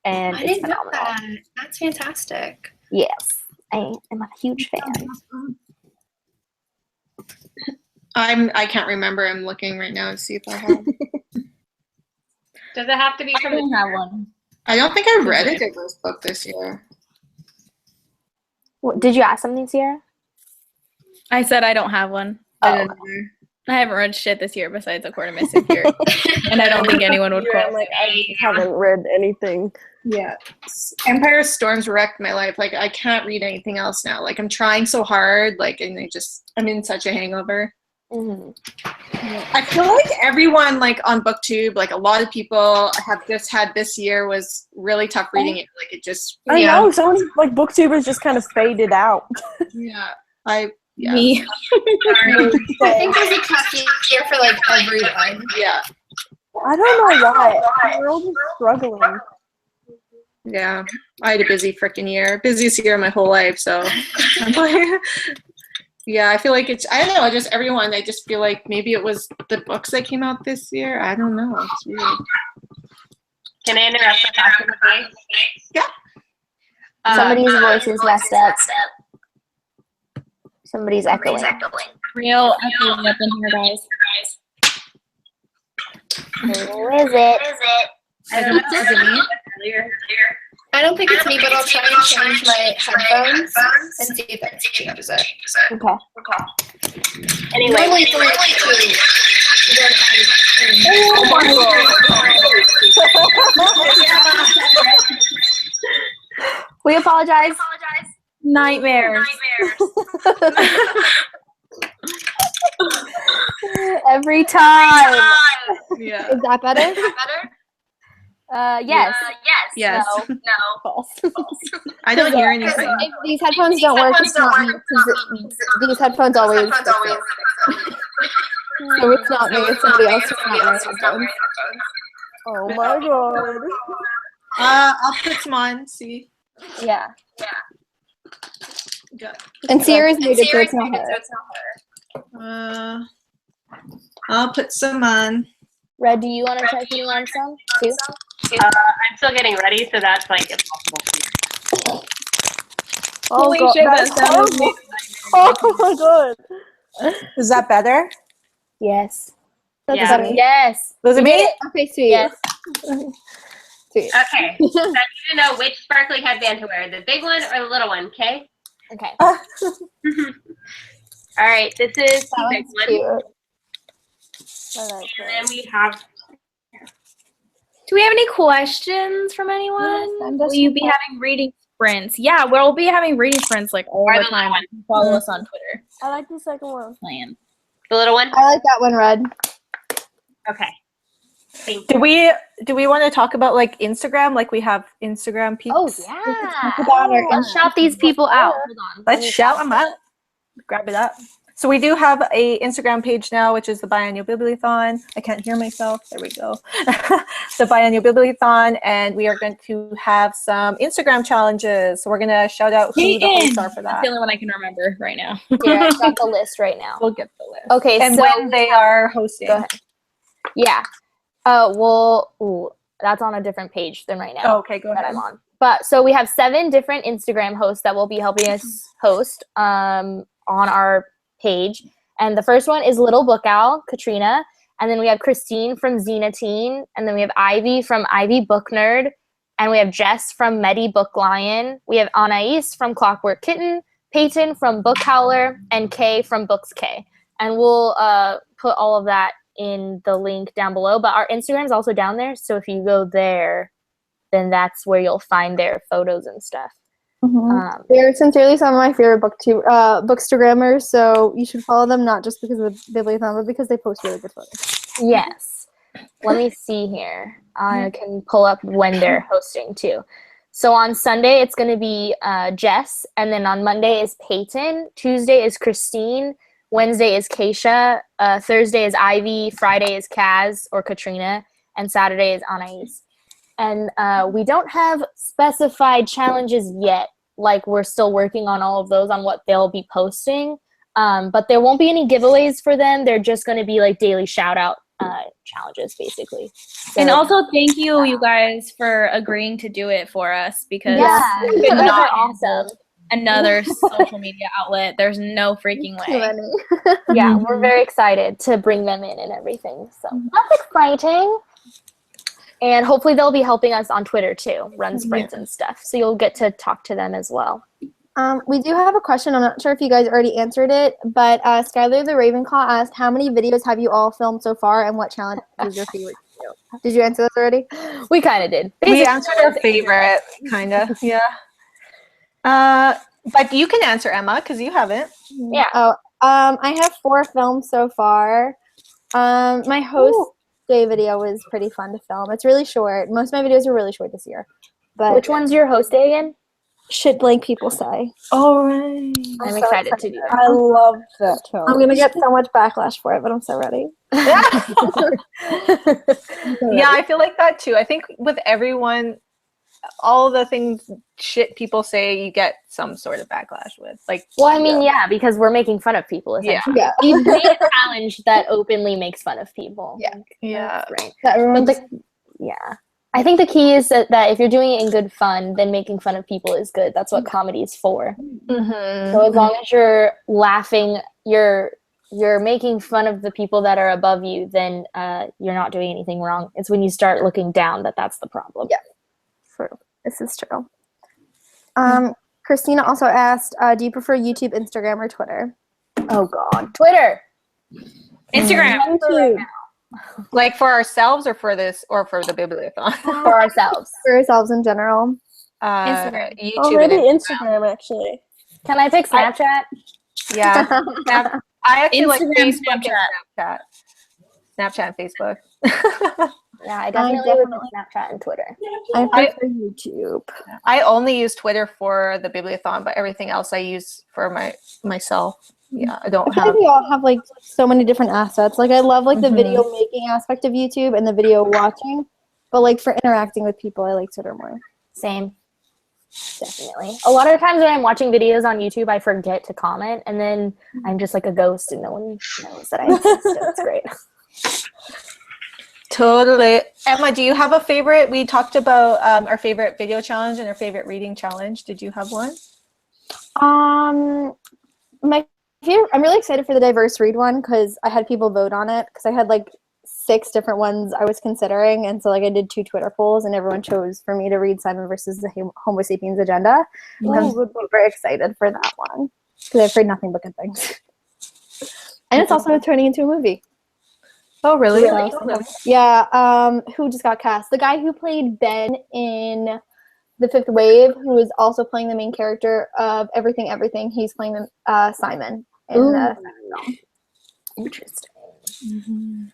And I it's didn't know phenomenal. that. That's fantastic. Yes, I am a huge fan. I can't remember. I'm looking right now to see if I have. Does it have to be I from don't the have one. I don't think I read a diverse book this year. Did you ask something, Sierra? I said I don't have one. I Oh, didn't either. I haven't read shit this year besides A Quarter Missing Here. And I don't think anyone would Yeah, call like I haven't read anything. Yeah. Empire Storms wrecked my life. Like I can't read anything else now. Like I'm trying so hard, like and I'm in such a hangover. Mhm. I feel like everyone like on BookTube, like a lot of people have just had this year was really tough reading it. Like it just I know, some of these, like BookTubers just kind of faded out. yeah. Me. I think there's a tough year for like everyone. Yeah. I don't know why. The world is struggling. Yeah. I had a busy freaking year. Busiest year of my whole life, so I'm like yeah, I feel like it's I don't know, just everyone. I just feel like maybe it was the books that came out this year. I don't know. It's weird. Can I interrupt the talking today? Yeah. Somebody's voice is messed up. Somebody's echoing. Real echoing up in here, guys. Who is it? I don't know. Is it me? Earlier. I don't think it's me, but I'll try and change my headphones and see if that changes it. Okay. Anyway, Normally it's only two. We apologize. Nightmares. Every time. Yeah. Is that better? Yes. Yes. No. False. I don't hear anything. If these headphones don't work, it's not me. 'Cause these headphones always fix it. So it's not me, it's somebody else who's not wearing headphones. Oh my god. I'll put some on, see. Yeah. Good. And Sierra's muted, so it's not her. I'll put some on. Red, do you want to try putting on some too? I'm still getting ready, so that's like impossible for me. Oh Holy god. shit, That's that sounds horrible. Oh my god. Is that better? Yes. Yeah. Yes. Was it me? Okay, sweet. Yes. Sweet. Okay, so I need to know which sparkly headband to wear, the big one or the little one, okay? Okay. All right, this is the That big one's one. cute. I like And that. then we have, Do we have any questions from anyone? send us Will you some be having reading sprints? Yeah, we'll be having reading sprints like all Or the the time. little You can follow us on Twitter. I like the second one. Plan. the little one? I like that one, Red. Okay. Thank Do we want to talk about like Instagram? Like we have Instagram peeps. Oh yeah. about our Let's shout these people out. Hold on. Let's shout them out. Grab it up. So we do have a Instagram page now, which is the Biannual Bibliothon. I can't hear myself. There we go. The Biannual Bibliothon, and we are going to have some Instagram challenges. So we're going to shout out who the hosts are for That's that. the only one I can remember right now. Here, I've got the list right now. We'll get the list. Okay, And so when they are hosting. go ahead. Yeah. That's on a different page than right now. Oh, okay, go that ahead. I'm on. But so we have 7 different Instagram hosts that will be helping us host on our page. And the first one is Little Book Owl, Katrina. And then we have Christine from Xena Teen. And then we have Ivy from Ivy Book Nerd. And we have Jess from Medi Book Lion. We have Anais from Clockwork Kitten, Peyton from Book Howler, and Kay from Books K. And we'll put all of that in the link down below. But our Instagram is also down there. So if you go there, then that's where you'll find their photos and stuff. They're sincerely some of my favorite bookstagrammers, so you should follow them not just because of the Bibliothon, but because they post really good photos. Yes. Let me see here. I can pull up when they're hosting too. So on Sunday, it's going to be Jess, and then on Monday is Peyton. Tuesday is Christine. Wednesday is Keisha. Thursday is Ivy. Friday is Kaz or Katrina. And Saturday is Anais. And we don't have specified challenges yet. Like, we're still working on all of those on what they'll be posting. But there won't be any giveaways for them. They're just going to be like daily shout out challenges, basically. So, And also, thank you guys for agreeing to do it for us, because yeah, we you could guys not are awesome. another social media outlet. There's no freaking way. Yeah, we're very excited to bring them in and everything. So that's exciting. And hopefully they'll be helping us on Twitter too, run sprints and stuff. So you'll get to talk to them as well. We do have a question. I'm not sure if you guys already answered it, but Skylar the Ravenclaw asked, how many videos have you all filmed so far, and what challenge is your favorite to do? Did you answer this already? We kind of did. We answered our favorite, kind of, yeah. But you can answer, Emma, because you haven't. Yeah. Oh, I have 4 films so far. My host day video was pretty fun to film. It's really short. Most of my videos are really short this year. But Which one's your host day again? Shit blank people say. All right. I'm so excited to do that. I love that challenge. I'm gonna get so much backlash for it, but I'm so ready. Yeah, I feel like that too. I think with everyone, all the things shit people say, you get some sort of backlash with. Like, Well, I mean, yeah, because we're making fun of people, essentially. Yeah. We've made a challenge that openly makes fun of people. Yeah. yeah. Right. Everyone But yeah. I think the key is that if you're doing it in good fun, then making fun of people is good. That's what comedy is for. Mm-hmm. So as long as you're laughing, you're making fun of the people that are above you, then you're not doing anything wrong. It's when you start looking down that's the problem. Yeah. True. This is true. Christina also asked, do you prefer YouTube, Instagram, or Twitter? Oh God, Twitter. Instagram. Like for ourselves or for this or for the Bibliothon? For ourselves. For ourselves in general. Instagram. YouTube Oh, maybe and Instagram, actually. Can I pick Snapchat? Yeah. I actually like Instagram, Facebook and Snapchat and Facebook. Yeah, I definitely would pick Snapchat and Twitter. I prefer YouTube. I only use Twitter for the Bibliothon, but everything else I use for myself. Yeah, I don't I feel have. like we all have like so many different assets. Like I love like the video making aspect of YouTube and the video watching, but like for interacting with people, I like Twitter more. Same. Definitely. A lot of times when I'm watching videos on YouTube, I forget to comment, and then I'm just like a ghost and no one knows that I exist. So it's great. Totally. Emma, do you have a favorite? We talked about our favorite video challenge and our favorite reading challenge. Did you have one? I'm really excited for the diverse read one because I had people vote on it because I had like 6 different ones I was considering, and so like I did 2 Twitter polls and everyone chose for me to read Simon versus the Homo Sapiens Agenda. I'm super excited for that one because I've heard nothing but good things. And it's also turning into a movie. Oh, really? Yeah. Who just got cast? The guy who played Ben in The Fifth Wave, who is also playing the main character of Everything Everything. He's playing Simon in the film. Interesting.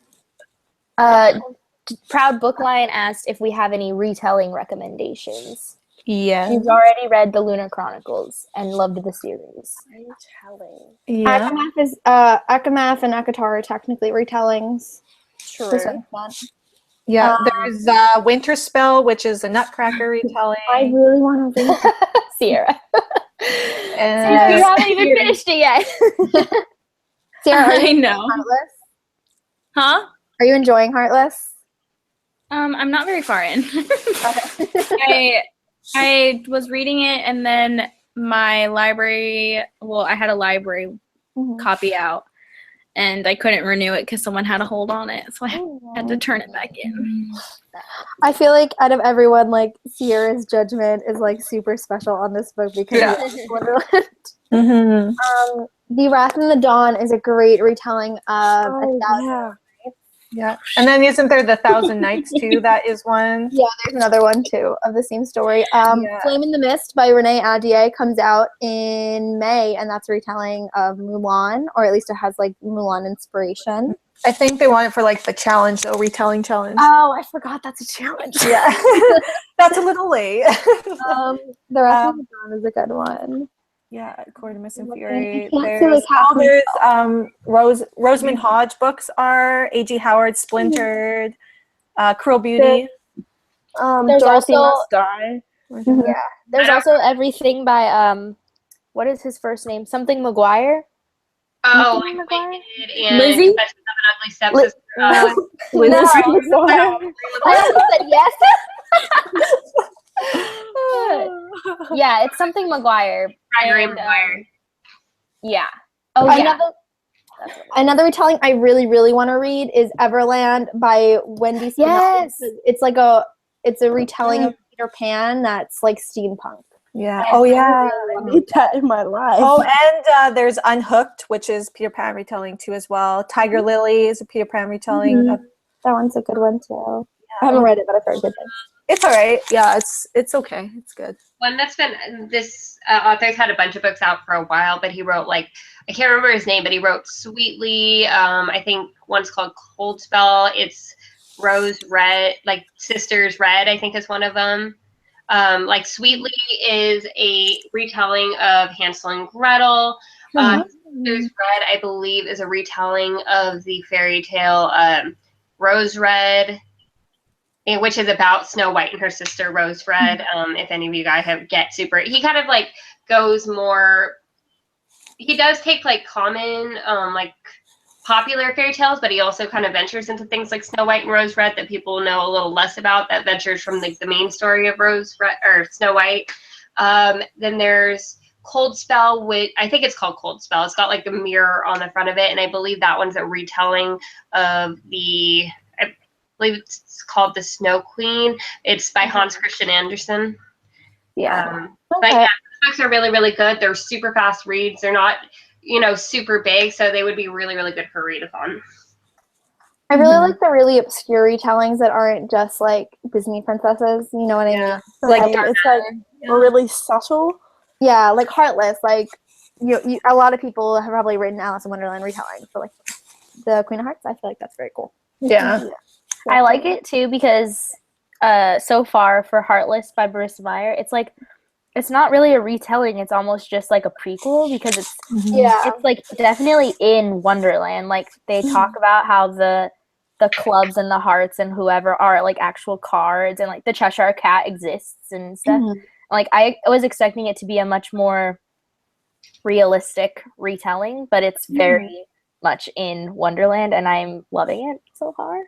Proud Bookline asked if we have any retelling recommendations. Yeah. She's already read the Lunar Chronicles and loved the series. Retelling. Yeah. Akamath is Akamath and Akatar are technically retellings. To a certain extent. Yeah. There's Winter Spell, which is a Nutcracker retelling. I really want to read Sierra. And Sierra, you haven't even finished it yet. Sarah, are you I know. Heartless? Huh? Are you enjoying Heartless? I'm not very far in. I was reading it, and then my library. Well, I had a library copy out, and I couldn't renew it because someone had a hold on it, so I had to turn it back in. I feel like out of everyone, like Sierra's judgment is like super special on this book because it's Wonderland. The Wrath in the Dawn is a great retelling of A Thousand. Yeah. And then isn't there the Thousand Nights too? That is one. Yeah, there's another one too of the same story. Flame in the Mist by Renee Adier comes out in May, and that's a retelling of Mulan, or at least it has like Mulan inspiration. I think they want it for like the challenge, though, retelling challenge. Oh, I forgot that's a challenge. Yeah. That's a little late. The Wrath of the Dawn is a good one. Yeah, Cordamus and Fury. There's Rosamund Hodge books are A.G. Howard, Splintered, Cruel Beauty. There's Dorothy also Must Die. yeah. There's also everything by what is his first name? Something McGuire. Oh, Something like McGuire? Wicked and Lizzie? Confessions of an Ugly Stepsister. I also said yes. Yeah, it's something McGuire. Gregory And, Maguire. Yeah. Oh yeah. Another retelling I really, really want to read is Everland by Wendy Spinelli. Yes. It's a retelling of Peter Pan that's like steampunk. Yeah. Oh, yeah. I need that in my life. Oh, and there's Unhooked, which is Peter Pan retelling too as well. Tiger Lily is a Peter Pan retelling. That one's a good one too. I haven't read it, but I've heard good things. It's all right. Yeah, it's okay. It's good. One that's been this author's had a bunch of books out for a while, but he wrote like I can't remember his name, but he wrote Sweetly. I think one's called Cold Spell. It's Rose Red, like Sisters Red. I think is one of them. Like Sweetly is a retelling of Hansel and Gretel. Sisters Red, I believe, is a retelling of the fairy tale Rose Red, which is about Snow White and her sister Rose Red. If any of you guys he kind of like goes more. He does take like common like popular fairy tales, but he also kind of ventures into things like Snow White and Rose Red that people know a little less about. That ventures from like the main story of Rose Red or Snow White. Then there's Cold Spell, which I think it's called Cold Spell. It's got like the mirror on the front of it, and I believe that one's a retelling of I believe it's called The Snow Queen. It's by Hans Christian Andersen. Yeah. But yeah, these books are really, really good. They're super fast reads. They're not, super big, so they would be really, really good for read-a-thon. I really like the really obscure retellings that aren't just like Disney princesses. You know what I mean? Like it's like really subtle. Yeah, like Heartless. Like you, a lot of people have probably written Alice in Wonderland retelling for like the Queen of Hearts. I feel like that's very cool. Yeah. I like it too because so far for Heartless by Marissa Meyer, it's like it's not really a retelling, it's almost just like a prequel because it's like definitely in Wonderland. Like they talk about how the clubs and the hearts and whoever are like actual cards, and like the Cheshire Cat exists and stuff. Like I was expecting it to be a much more realistic retelling, but it's very much in Wonderland and I'm loving it so far.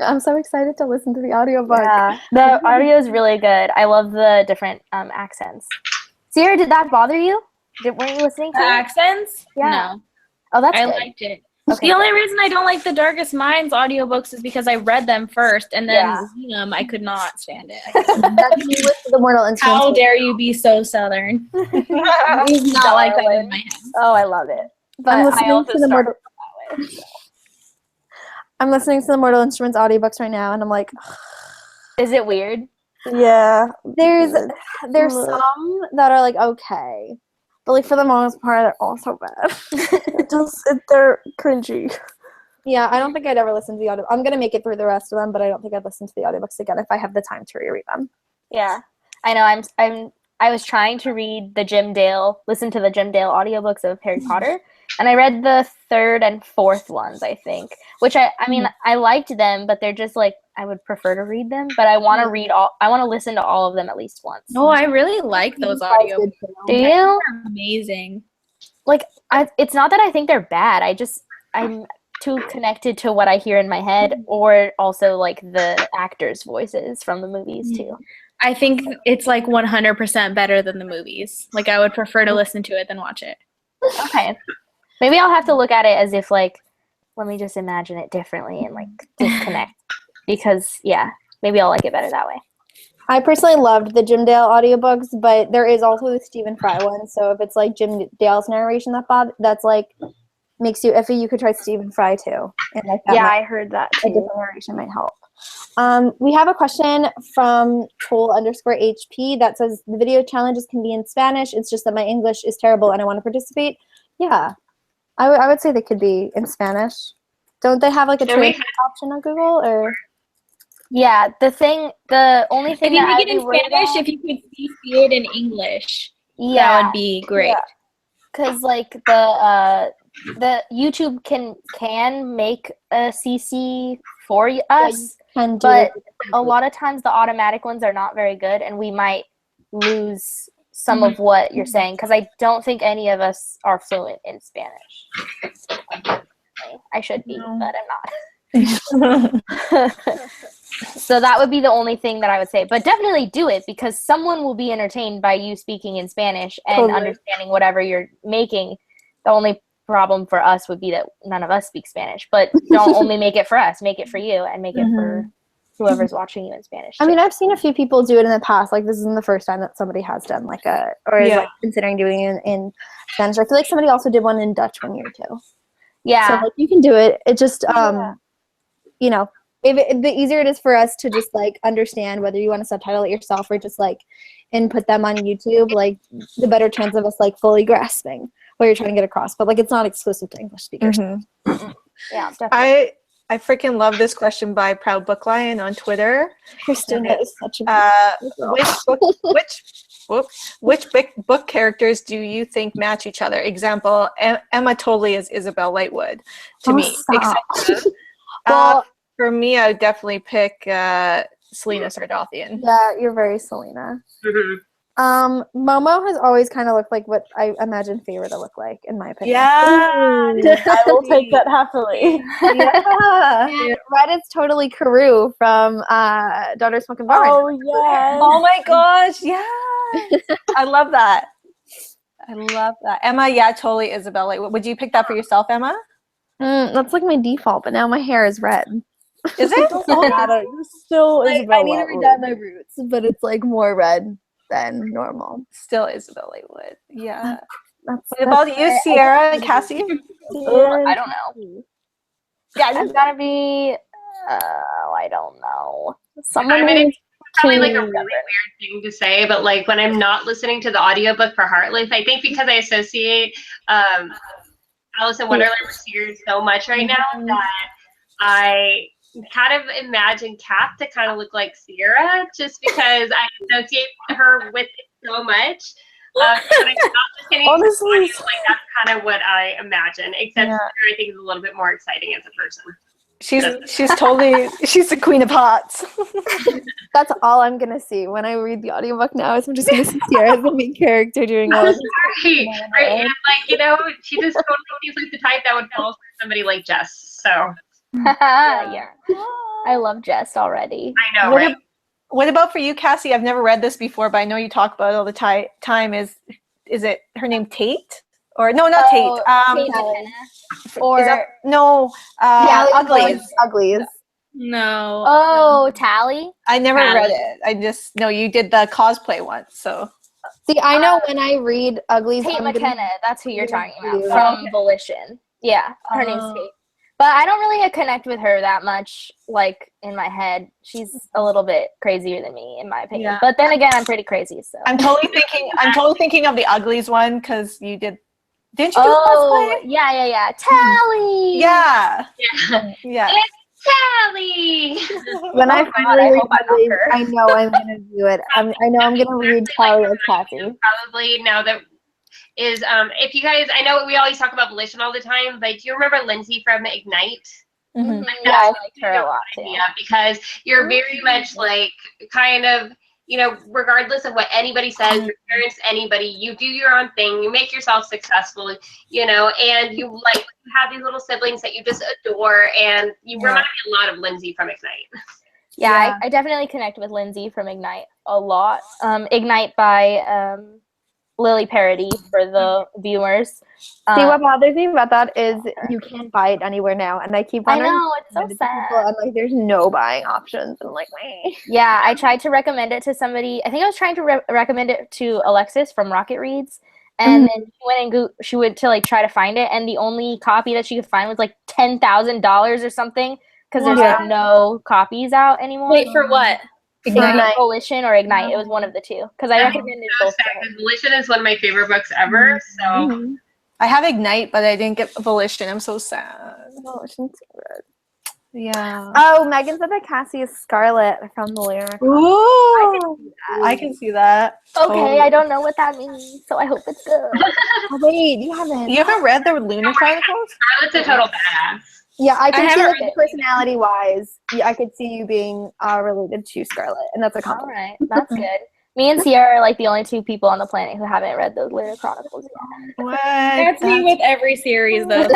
I'm so excited to listen to the audiobook. Yeah, the audio is really good. I love the different accents. Sierra, did that bother you? Weren't you listening to The it? accents? Yeah. No. Oh, that's I good. liked it. Okay, The only reason I don't like the Darkest Minds audiobooks is because I read them first, and then I could not stand it. That's you with the Mortal Instruments. How dare you be so Southern? He's Not like that in my head. Oh, I love it. But I'm I listening also to the started Mortal. I'm listening to the Mortal Instruments audiobooks right now, and I'm like, Is it weird? Yeah. there's some that are like okay, but like for the most part, they're all so bad. They're cringy. Yeah, I don't think I'd ever listen to the audio. I'm gonna make it through the rest of them, but I don't think I'd listen to the audiobooks again if I have the time to reread them. Yeah, I know. I was trying to listen to the Jim Dale audiobooks of Harry Potter, and I read the third and fourth ones, I think. Which I mean, I liked them, but they're just like I would prefer to read them. But I want to I want to listen to all of them at least once. No, I really like those audiobooks. Do you? They're amazing. Like, it's not that I think they're bad. I'm too connected to what I hear in my head, or also like the actors' voices from the movies too. I think it's like 100% better than the movies. Like, I would prefer to listen to it than watch it. Okay. Maybe I'll have to look at it as if like, let me just imagine it differently and like disconnect. Because yeah, maybe I'll like it better that way. I personally loved the Jim Dale audiobooks, but there is also the Stephen Fry one. So if it's like Jim Dale's narration that's like makes you iffy, you could try Stephen Fry too. And like that I heard that a different narration might help. We have a question from Troll_HP that says the video challenges can be in Spanish. It's just that my English is terrible and I want to participate. Yeah, I would say they could be in Spanish. Don't they have like a translate option on Google or? Yeah, the only thing If you that make it in Spanish, if you could see it in English, yeah, that would be great. Because like the YouTube can make a CC for us, but a lot of times the automatic ones are not very good, and we might lose some of what you're saying because I don't think any of us are fluent in Spanish. I should be, but I'm not. So that would be the only thing that I would say. But definitely do it because someone will be entertained by you speaking in Spanish and understanding whatever you're making. The only problem for us would be that none of us speak Spanish. But don't only make it for us. Make it for you and make it for whoever's watching you in Spanish. I mean, I've seen a few people do it in the past. Like, this isn't the first time that somebody has done like is like considering doing it in Spanish. I feel like somebody also did one in Dutch one year too. Yeah. So like, you can do it. It just, you know, the easier it is for us to just like understand whether you want to subtitle it yourself or just like input them on YouTube, like the better chance of us like fully grasping what you're trying to get across. But like, it's not exclusive to English speakers. Yeah, definitely. I freaking love this question by Proud Book Lion on Twitter. Christina is such a which book characters do you think match each other? Example, Emma totally is Isabel Lightwood to me. Well, for me, I would definitely pick Selena Sardouthian. Yeah, you're very Selena. Momo has always kind of looked like what I imagine Favor to look like, in my opinion. Yeah, I will take that happily. And Red is totally Karoo from Daughter Smoke and Barn. Oh yeah. Oh my gosh, yeah. I love that. I love that. Emma, yeah, totally Isabel. Like, would you pick that for yourself, Emma? That's like my default, but now my hair is red. Is it? Doesn't matter. You're still Isabel. I need to read my roots, but it's like more red than normal. Still Isabel Lightwood. Yeah. What about you, Sierra and Kassie? I don't know. Yeah, it's gotta be. I don't know. Someone. It's probably like a really weird thing to say, but like when I'm not listening to the audiobook for Heartleaf, I think because I associate Alice in Wonderland with Sears so much right now that I kind of imagine Kat to kind of look like Sierra just because I associate her with it so much. But I'm not listening Honestly, to audio, like that's kind of what I imagine, except I think is a little bit more exciting as a person. She's totally she's the queen of hearts. That's all I'm gonna see when I read the audiobook now is I'm just gonna see Sierra as the main character doing all of this. Right, and like, you know, she just totally seems like the type that would fall for somebody like Jess. So yeah. I love Jess already. I know, right? What about for you, Kassie? I've never read this before, but I know you talk about it all the time. Is it her name Tate? Or no, not Tate. Or Uglies. Uglies. No. Oh, Tally? I never read it. I just know you did the cosplay once, so. See, I know when I read Uglies. Tate McKenna, that's who you're talking about from Volition. Yeah, her name's Tate. But I don't really connect with her that much, like, in my head. She's a little bit crazier than me, in my opinion. Yeah. But then again, I'm pretty crazy, so. I'm totally thinking of the Uglies one because you did Didn't you do Oh, cosplay? yeah. Tally. Yeah. Yeah. Yeah. Tally. When I God, finally I read hope I'm not Tally, her. I know I'm gonna do it. I know I'm gonna read Tally as Kassie. Probably now that is if you guys, I know we always talk about volition all the time, but do you remember Lindsay from Ignite? Mhm. Like, Yeah, I that's liked her a lot too. idea, because you're very much like kind of, you know, regardless of what anybody says, your parents, anybody, you do your own thing, you make yourself successful, you know, and you like have these little siblings that you just adore, and you remind me a lot of Lindsay from Ignite. Yeah, I definitely connect with Lindsay from Ignite a lot. Ignite by Lily Parody for the viewers. See, what bothers me about that is you can't buy it anywhere now, and I keep I wondering. know, it's so sad. And like, there's no buying options. I'm like, meh. Yeah, I tried to recommend it to somebody. I think I was trying to recommend it to Alexis from Rocket Reads, and then she went to like try to find it, and the only copy that she could find was like $10,000 or something, because there's like no copies out anymore. Wait, for what? Ignite. Volition or Ignite. It was one of the two, because I recommended both. Volition is one of my favorite books ever, so. I have Ignite, but I didn't get Volition. I'm so sad. Volition's so good. Yeah. Oh, Megan said that Kassie is Scarlet. I found the lyric. Ooh. I can see that. Okay, I don't know what that means, so I hope it's good. Oh, wait, you haven't. You haven't read the Lunar Chronicles? Scarlett's a total badass. Yeah, I can see haven't like personality-wise. Yeah, I could see you being related to Scarlet, and that's a All compliment. right, that's good. Me and Sierra are like the only two people on the planet who haven't read those Lunar Chronicles yet. What? That's me with every series, though.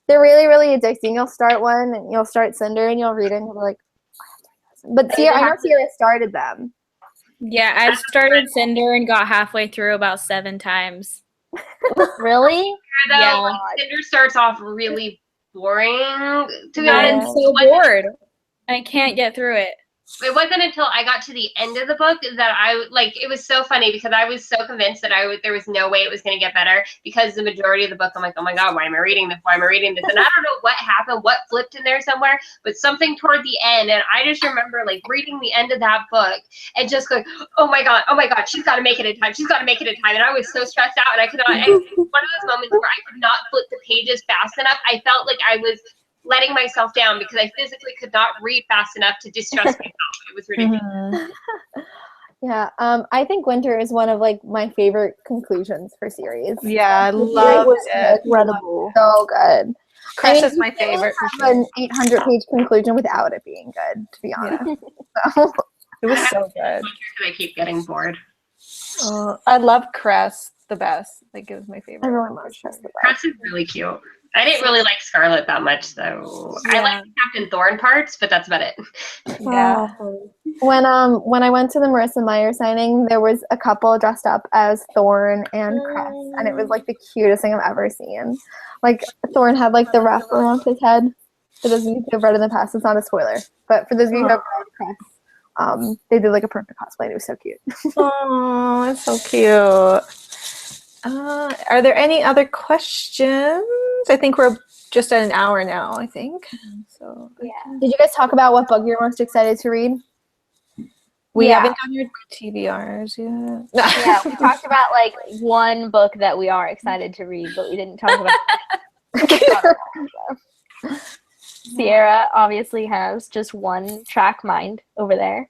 They're really, really addicting. You'll start one, and you'll start Cinder, and you'll read it, and you'll be like, but Sierra, I know Sierra started them. Yeah, I've started Cinder and got halfway through about 7 times. Really? Though, Cinder starts off really boring, to be I'm honest. so bored. I can't get through it. It wasn't until I got to the end of the book that it was so funny, because I was so convinced that there was no way it was going to get better, because the majority of the book, I'm like, oh my God, why am I reading this? Why am I reading this? And I don't know what happened, what flipped in there somewhere, but something toward the end. And I just remember like reading the end of that book and just going, oh my God, she's got to make it in time. She's got to make it in time. And I was so stressed out, and I could not, and it was one of those moments where I could not flip the pages fast enough. I felt like I was letting myself down because I physically could not read fast enough to distress myself. It was ridiculous. Yeah, I think Winter is one of like my favorite conclusions for series. Yeah, I love it. Incredible, so good. Cress is my favorite. Have an 800-page conclusion without it being good, to be honest. So. It was so good. I keep getting bored. I love Cress the best. Like, it was my favorite. Everyone loves Cress the best. Cress is really cute. I didn't really like Scarlet that much, though. I like the Captain Thorn parts, but that's about it. Yeah. When I went to the Marissa Meyer signing, there was a couple dressed up as Thorn and Cress, and it was like the cutest thing I've ever seen. Like, Thorn had like the wrap around his head. For those of you who have read in the past, it's not a spoiler, but for those of you who have read Cress, they did like a perfect cosplay, and it was so cute. Oh, it's so cute. Are there any other questions? I think we're just at an hour now, I think. So Yeah. Did you guys talk about what book you're most excited to read? we haven't done your TBRs yet. Yeah, we talked about like one book that we are excited to read, but we didn't talk about Sierra obviously has just one track mind over there.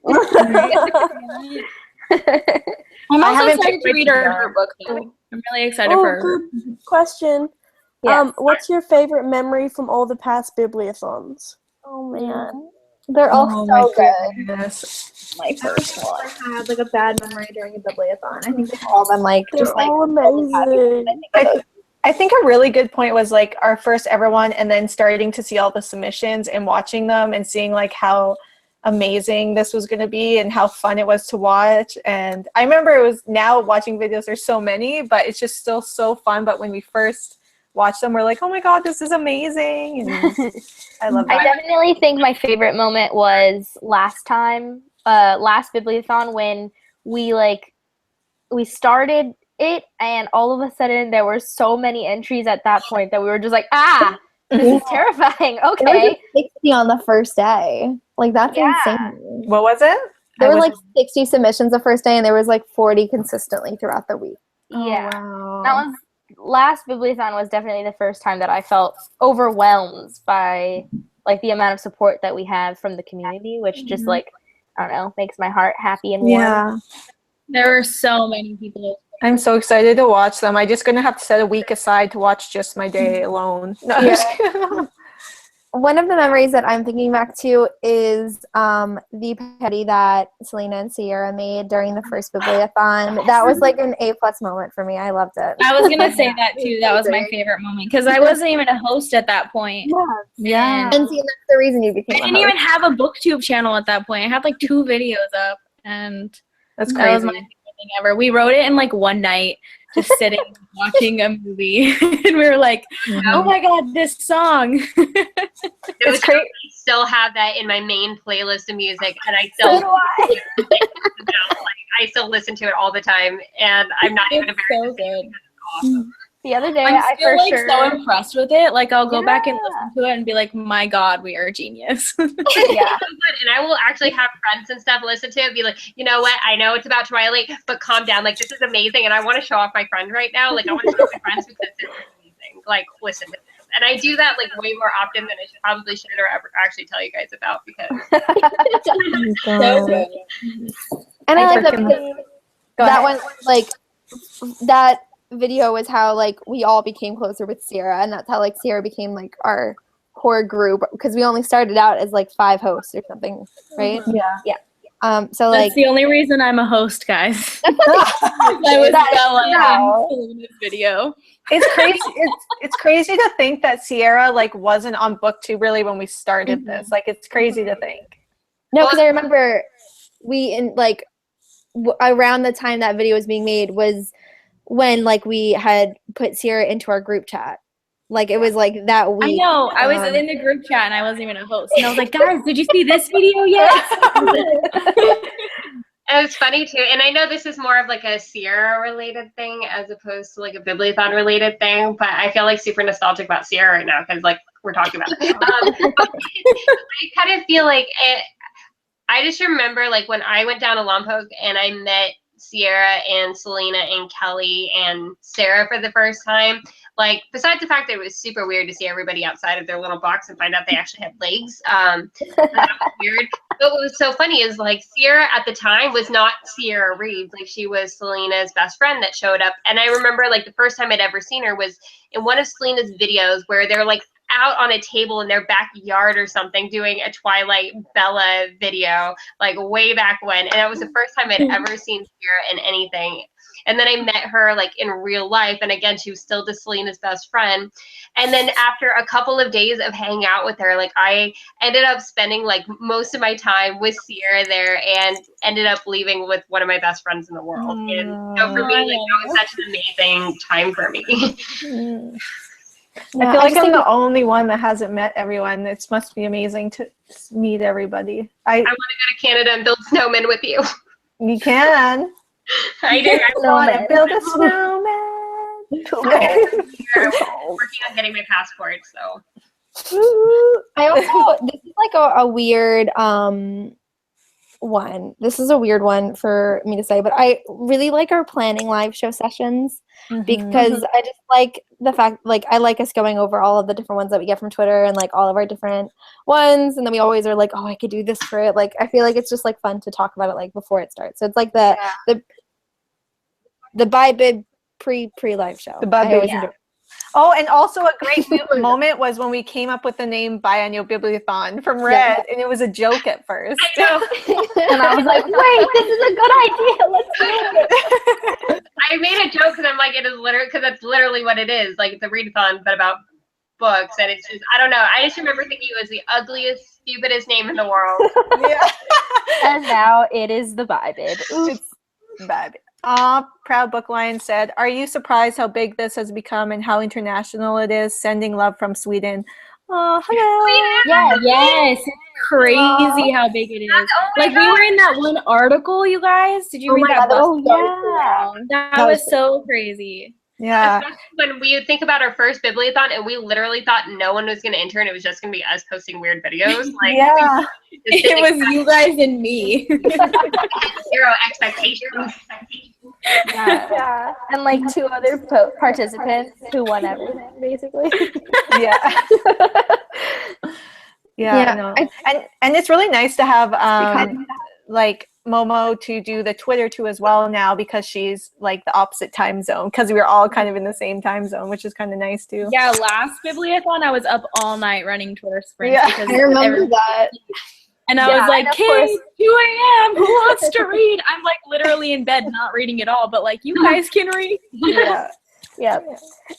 I'm also haven't excited picked to read her TBR. book, though. I'm really excited for her. Good question. Yes. What's your favorite memory from all the past bibliothons? Oh man, they're all so good. Goodness. My first one. I had like a bad memory during a bibliothon. I think they've all been like just like all amazing. I think a really good point was like our first ever one, and then starting to see all the submissions and watching them and seeing like how amazing this was going to be and how fun it was to watch. And I remember it was, now watching videos, there's so many, but it's just still so fun. But when we first watched them, we're like, oh my God, this is amazing. And I love that. I definitely think my favorite moment was last Bibliothon, when we started it, and all of a sudden there were so many entries at that point that we were just like, this is terrifying. Okay. There was like 60 on the first day. Like, that's insane. What was it? There were like 60 submissions the first day, and there was like 40 consistently throughout the week. Yeah. Oh, That wow. was last Bibliothon was definitely the first time that I felt overwhelmed by like the amount of support that we have from the community, which just like I don't know, makes my heart happy and warm. Yeah. There were so many people. I'm so excited to watch them. I'm just going to have to set a week aside to watch just my day alone. No, I'm just kidding. One of the memories that I'm thinking back to is the parody that Selena and Sierra made during the first Bibliothon. That was like an A+ moment for me. I loved it. I was gonna say that too. That was my favorite moment because I wasn't even a host at that point. Yeah. And see, that's the reason you became I didn't even have a BookTube channel at that point. I had like 2 videos up, and That's that was my crazy. favorite thing ever. We wrote it in like one night, just sitting watching a movie, and we were like, "Oh my god, this song!" It was great. I still have that in my main playlist of music, and I still I still listen to it all the time, and I'm not even It's embarrassed. so good. It's awesome. The other day, I'm I still for like sure. so impressed with it. Like I'll go back and Yeah. listen to it and be like, "My God, we are a genius." Yeah. So good. And I will actually have friends and stuff listen to it and be like, you know what? I know it's about Twilight, but calm down. Like, this is amazing. And I want to show off my friend right now. Like, I want to show off my friends because this is amazing. Like, listen to this. And I do that, like, way more often than I probably should or ever actually tell you guys about because So good. And I like that freaking- because Go that ahead. one, like, that video was how, like, we all became closer with Sierra, and that's how, like, Sierra became, like, our core group, because we only started out as, like, 5 hosts or something, right? Yeah. So, like, That's the only reason I'm a host, guys. I was That is Bella in Selena's video. It's crazy. It's crazy to think that Sierra like wasn't on BookTube really when we started this. Like it's crazy to think. no, because I remember we, in, like, around the time that video was being made was when, like, we had put Sierra into our group chat. Like, it was, like, that I week. know. I was in the group chat and I wasn't even a host. And I was like, guys, did you see this video yet? And it's funny too, and I know this is more of like a Sierra related thing as opposed to like a Bibliothon related thing, but I feel like super nostalgic about Sierra right now because like we're talking about it. I kind of feel like I just remember like when I went down to Lompoc and I met Sierra and Selena and Kelly and Sarah for the first time. Like, besides the fact that it was super weird to see everybody outside of their little box and find out they actually had legs, that was weird. But what was so funny is, like, Sierra at the time was not Sierra Reed. Like, she was Selena's best friend that showed up. And I remember, like, the first time I'd ever seen her was in one of Selena's videos where they're, like, out on a table in their backyard or something doing a Twilight Bella video, like, way back when. And that was the first time I'd ever seen Sierra in anything. And then I met her like in real life. And again, she was still just Selena's best friend. And then after a couple of days of hanging out with her, like I ended up spending like most of my time with Sierra there and ended up leaving with one of my best friends in the world. And so for me, like that was such an amazing time for me. I feel like I'm the only one that hasn't met everyone. It must be amazing to meet everybody. I want to go to Canada and build snowmen with you. You can. I do. I want to build a snowman. I'm working on getting my passport, so. I also, this is like a weird one. This is a weird one for me to say, but I really like our planning live show sessions because I just like the fact, like, I like us going over all of the different ones that we get from Twitter and like all of our different ones, and then we always are like, oh, I could do this for it. Like, I feel like it's just like fun to talk about it like before it starts. So it's like the Buy Bib pre-live show. The Buy I always Bib, enjoy. Oh, and also a great moment was when we came up with the name Biannual Bibliothon from Red, and it was a joke at first. I know. And I was like, wait, this is a good idea. Let's do it. I made a joke because I'm like, it is literally, because that's literally what it is. Like, it's a read-a-thon, but about books. And it's just, I don't know. I just remember thinking it was the ugliest, stupidest name in the world. Yeah. And now it is the Buy Bib. It's bad. Proud Book Lion said, are you surprised how big this has become and how international it is? Sending love from Sweden. Oh, hello. Yes, it's crazy how big it is. Like, we were in that one article, you guys. Did you read that? That was so crazy. Yeah. Especially when we think about our first Bibliothon and we literally thought no one was going to enter and it was just going to be us posting weird videos. Like, Yeah. It was you guys and me. Zero expectations. Yeah. And like 2 other participants who won everything, basically. Yeah. Yeah, no. And it's really nice to have like Momo to do the Twitter too as well now, because she's like the opposite time zone, because we're all kind of in the same time zone, which is kind of nice too. Yeah, last Bibliothon I was up all night running Twitter sprints. Yeah. Because I remember that. And I was like, and of kids, course- 2 a.m., who wants to read? I'm like literally in bed not reading at all, but like, you guys can read. Yeah. Yep.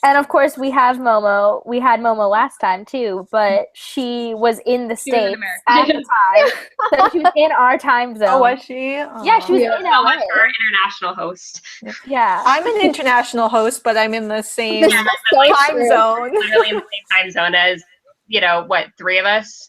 And of course we have Momo. We had Momo last time too, but she was in the She was in States America. at the time. So she was in our time zone. Oh, was she? Yeah, she was in So LA. much for our international host. Yeah. I'm an international host, but I'm in the same This is so time true. zone. Literally in the same time zone as, what, 3 of us?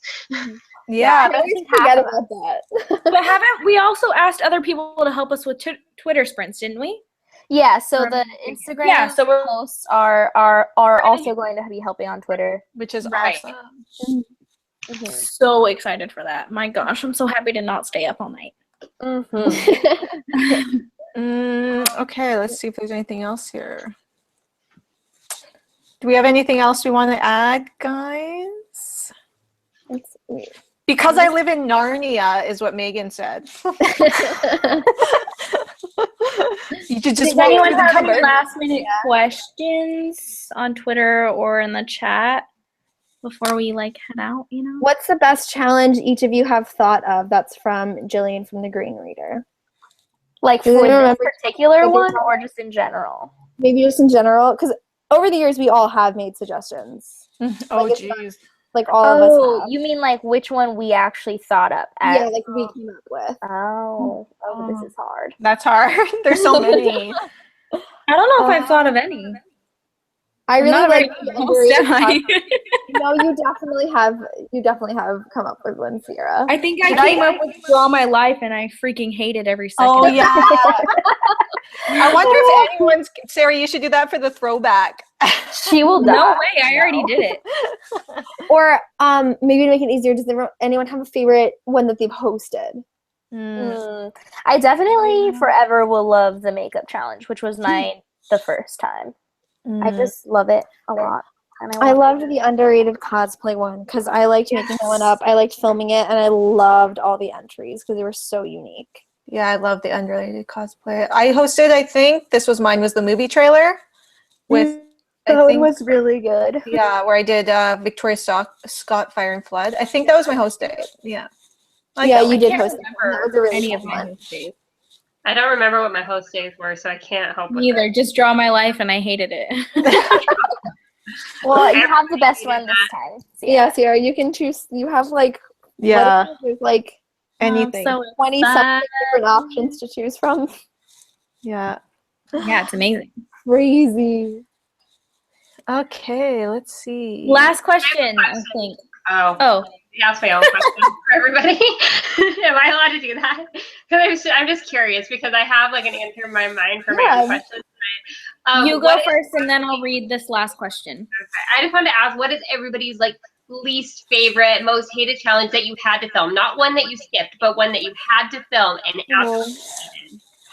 Yeah. I always forget about that. But haven't we also asked other people to help us with Twitter sprints, didn't we? Yeah, so the Instagram Yeah, so we're- posts are also going to be helping on Twitter. Which is Right. awesome. So excited for that. My gosh, I'm so happy to not stay up all night. Okay, let's see if there's anything else here. Do we have anything else we want to add, guys? Because I live in Narnia, is what Megan said. You could just Does walk anyone through the have any cupboard. last minute questions on Twitter or in the chat before we like head out, you know? What's the best challenge each of you have thought of? That's from Jillian from the Green Reader. Like Does for anyone this remember particular what they one call or just in general? Maybe just in general, because over the years we all have made suggestions. Oh, it's jeez. Like all of us Oh, have. you mean like which one we actually thought up? Yeah, like we came up with. Oh, this is hard. That's hard. There's so many. I don't know if I've thought of any. I I'm really not like very the host, underrated am I? concept. No, you definitely have. You definitely have come up with one, Sierra. I think I came up with Draw My Life and I freaking hated every second. Oh, of it. yeah. I wonder if anyone's... Sarah, you should do that for the throwback. She will die. No way, I already did it. Or maybe to make it easier, does anyone have a favorite one that they've hosted? I definitely forever will love the makeup challenge, which was mine the first time. I just love it a lot. And I loved the underrated cosplay one because I liked making that one up. I liked filming it, and I loved all the entries because they were so unique. Yeah, I love the underrated cosplay. I hosted, I think, mine was the movie trailer. With, That I one think, was really good. yeah, where I did Victoria Scott, Fire and Flood. I think that was my host day. Yeah. I Yeah, like that you one. did host that one. That was a really Any fun of my one. host days. I don't remember what my host days were, so I can't help with Neither. Just Draw My Life and I hated it. Well, you have the best one this time. Yeah, Sierra, you can choose. You have like Yeah, there's like anything. So 20 something different options to choose from. Yeah. yeah, it's amazing. Crazy. Okay, let's see. Last question, I think. Oh, that's my own question for everybody. Am I allowed to do that? Because I'm just curious because I have like an answer in my mind for my own question. You go first, and then I'll read this last question. I just wanted to ask, what is everybody's like least favorite, most hated challenge that you had to film? Not one that you skipped, but one that you had to film and absolutely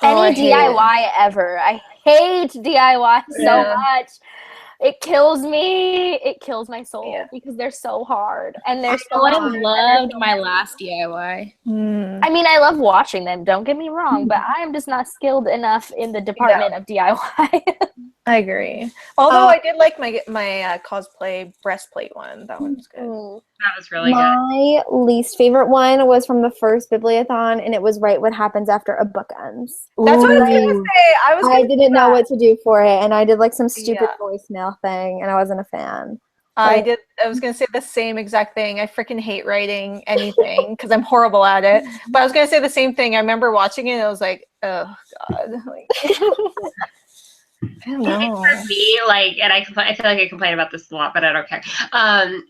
hated. Any DIY ever. I hate DIY so much. It kills me. It kills my soul because they're so hard and they're so I hard. loved my last DIY. I mean, I love watching them. Don't get me wrong, but I am just not skilled enough in the department of DIY. I agree. Although I did like my cosplay breastplate one. That one was good. That was really good. My least favorite one was from the first Bibliothon, and it was Write What Happens After a Book Ends. That's what I was gonna say. I didn't know what to do for it, and I did like some stupid voicemail thing, and I wasn't a fan. I was gonna say the same exact thing. I freaking hate writing anything because I'm horrible at it. But I was gonna say the same thing. I remember watching it and I was like, oh god. Like, I don't know. For me, like, and I feel like I complain about this a lot, but I don't care.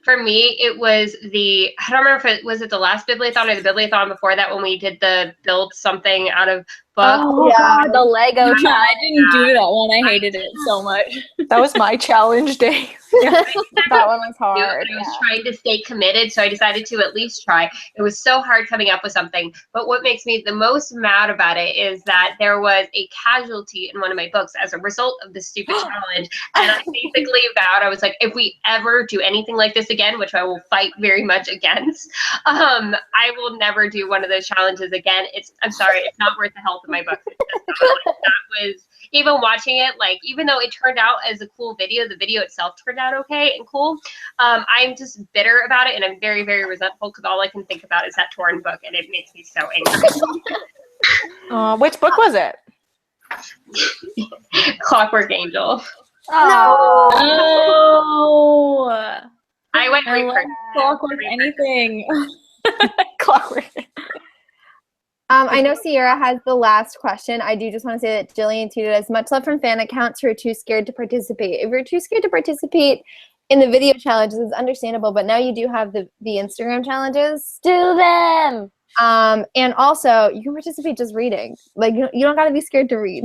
For me, it was I don't remember if it was the last Bibliothon or the Bibliothon before that when we did the build something out of book. Oh Yeah. God, the Lego I challenge. didn't do that one. I hated it so much. That was my challenge day. That one was Do it, hard. but I was trying to stay committed, so I decided to at least try. It was so hard coming up with something, but what makes me the most mad about it is that there was a casualty in one of my books as a result of this stupid challenge, and I basically vowed, I was like, if we ever do anything like this again, which I will fight very much against, I will never do one of those challenges again. I'm sorry, it's not worth the health of my books. It's just not. Like, that was, even watching it, like, even though it turned out as a cool video, the video itself turned out okay and cool. I'm just bitter about it, and I'm very, very resentful because all I can think about is that torn book, and it makes me so angry. Which book was it? Clockwork Angel. Oh. Oh, I went I love repurchase. Clockwork anything. Clockwork. I know Sierra has the last question. I do just want to say that Jillian tweeted us much love from fan accounts who are too scared to participate. If you're too scared to participate in the video challenges, it's understandable, but now you do have the Instagram challenges. Do them. And also you can participate just reading. Like you don't got to be scared to read.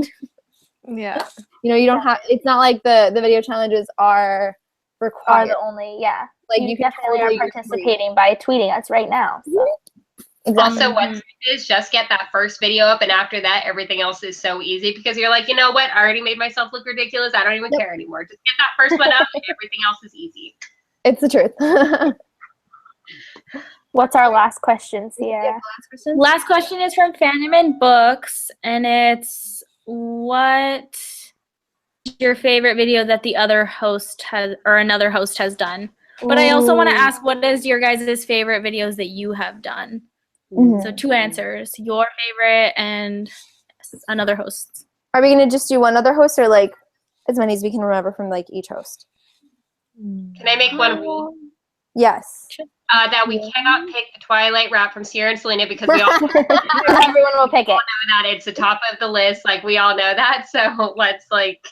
Yeah. You know, you don't have. It's not like the video challenges are Are required. the only Like you you can definitely totally are participating by tweeting us right now. So. Exactly. Also, what's is just get that first video up, and after that, everything else is so easy because you're like, you know what? I already made myself look ridiculous. I don't even care anymore. Just get that first one up, and everything else is easy. It's the truth. What's our last question, Sierra? Last question. Last question is from Fandom and Books, and it's what is your favorite video that the other host has or another host has done? But I also want to ask, what is your guys' favorite videos that you have done? Mhm. So 2 answers, your favorite and another host. Are we gonna just do one other host, or like as many as we can remember from like each host? Can I make one rule? Yes. That we cannot pick the Twilight rap from Sierra and Selena because we all know Everyone will pick it. that it's the top of the list. Like we all know that. So let's like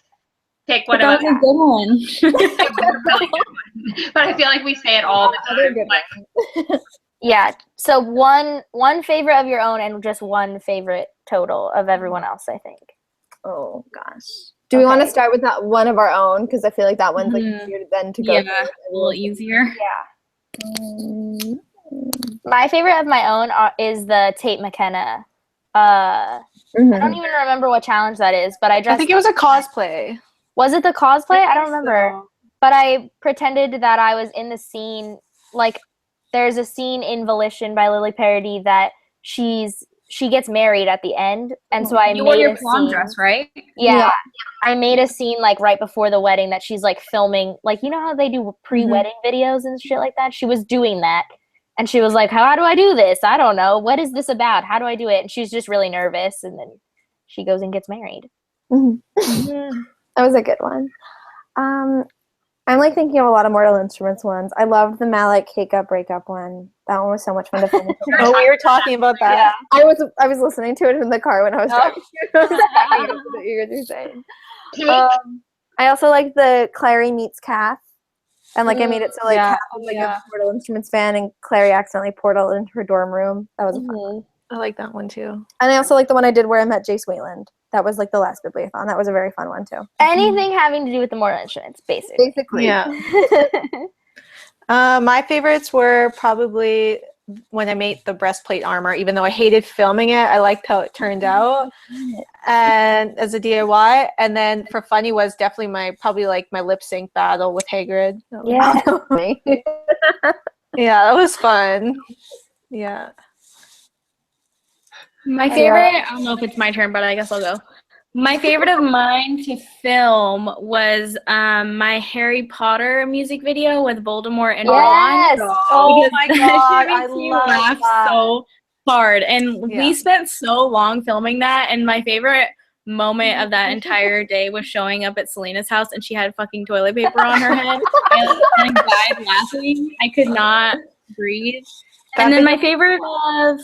pick one That of was us. a good one. It was a really good one. But I feel like we say it all the Other time. good Like, Yeah. So one favorite of your own and just one favorite total of everyone else, I think. Oh gosh. Do we want to Okay. start with that one of our own? Because I feel like that one's like easier then to go. Yeah, through. a little easier. My favorite of my own is the Tate McKenna. I don't even remember what challenge that is, but I I dressed. think it was a cosplay. Was it the cosplay? I don't think remember. so. But I pretended that I was in the scene. Like, there's a scene in Volition by Lily Parody that she gets married at the end, and so I You made wore your a prom scene. dress, right? Yeah, I made a scene like right before the wedding that she's like filming, like you know how they do pre-wedding videos and shit like that. She was doing that, and she was like, "How do I do this? I don't know. What is this about? How do I do it?" And she's just really nervous, and then she goes and gets married. That was a good one. I'm like thinking of a lot of Mortal Instruments ones. I loved the Malek Keika breakup one. That one was so much fun to film. Oh, we were talking about that. I was listening to it in the car when I was driving. I was cracking up with what you guys were saying. I also like the Clary meets Kath. And like I made it so like Kath was like a Mortal Instruments fan and Clary accidentally portaled into her dorm room. That was a fun one. I like that one too. And I also like the one I did where I met Jace Wayland. That was like the last Bibliothon. That was a very fun one too. Anything having to do with the Mortal Instruments, basically. Basically. Yeah. My favorites were probably when I made the breastplate armor. Even though I hated filming it, I liked how it turned out, and as a DIY. And then for funny was definitely my lip sync battle with Hagrid. Yeah. Yeah, that was fun. Yeah. My favorite, I don't know if it's my turn, but I guess I'll go. My favorite of mine to film was my Harry Potter music video with Voldemort and Yes. Ron. Oh Because my that god, shit I makes me love laugh that. so hard. And Yeah. we spent so long filming that, and my favorite moment of that entire day was showing up at Selena's house and she had fucking toilet paper on her head. I died laughing. I could not breathe. And then my favorite of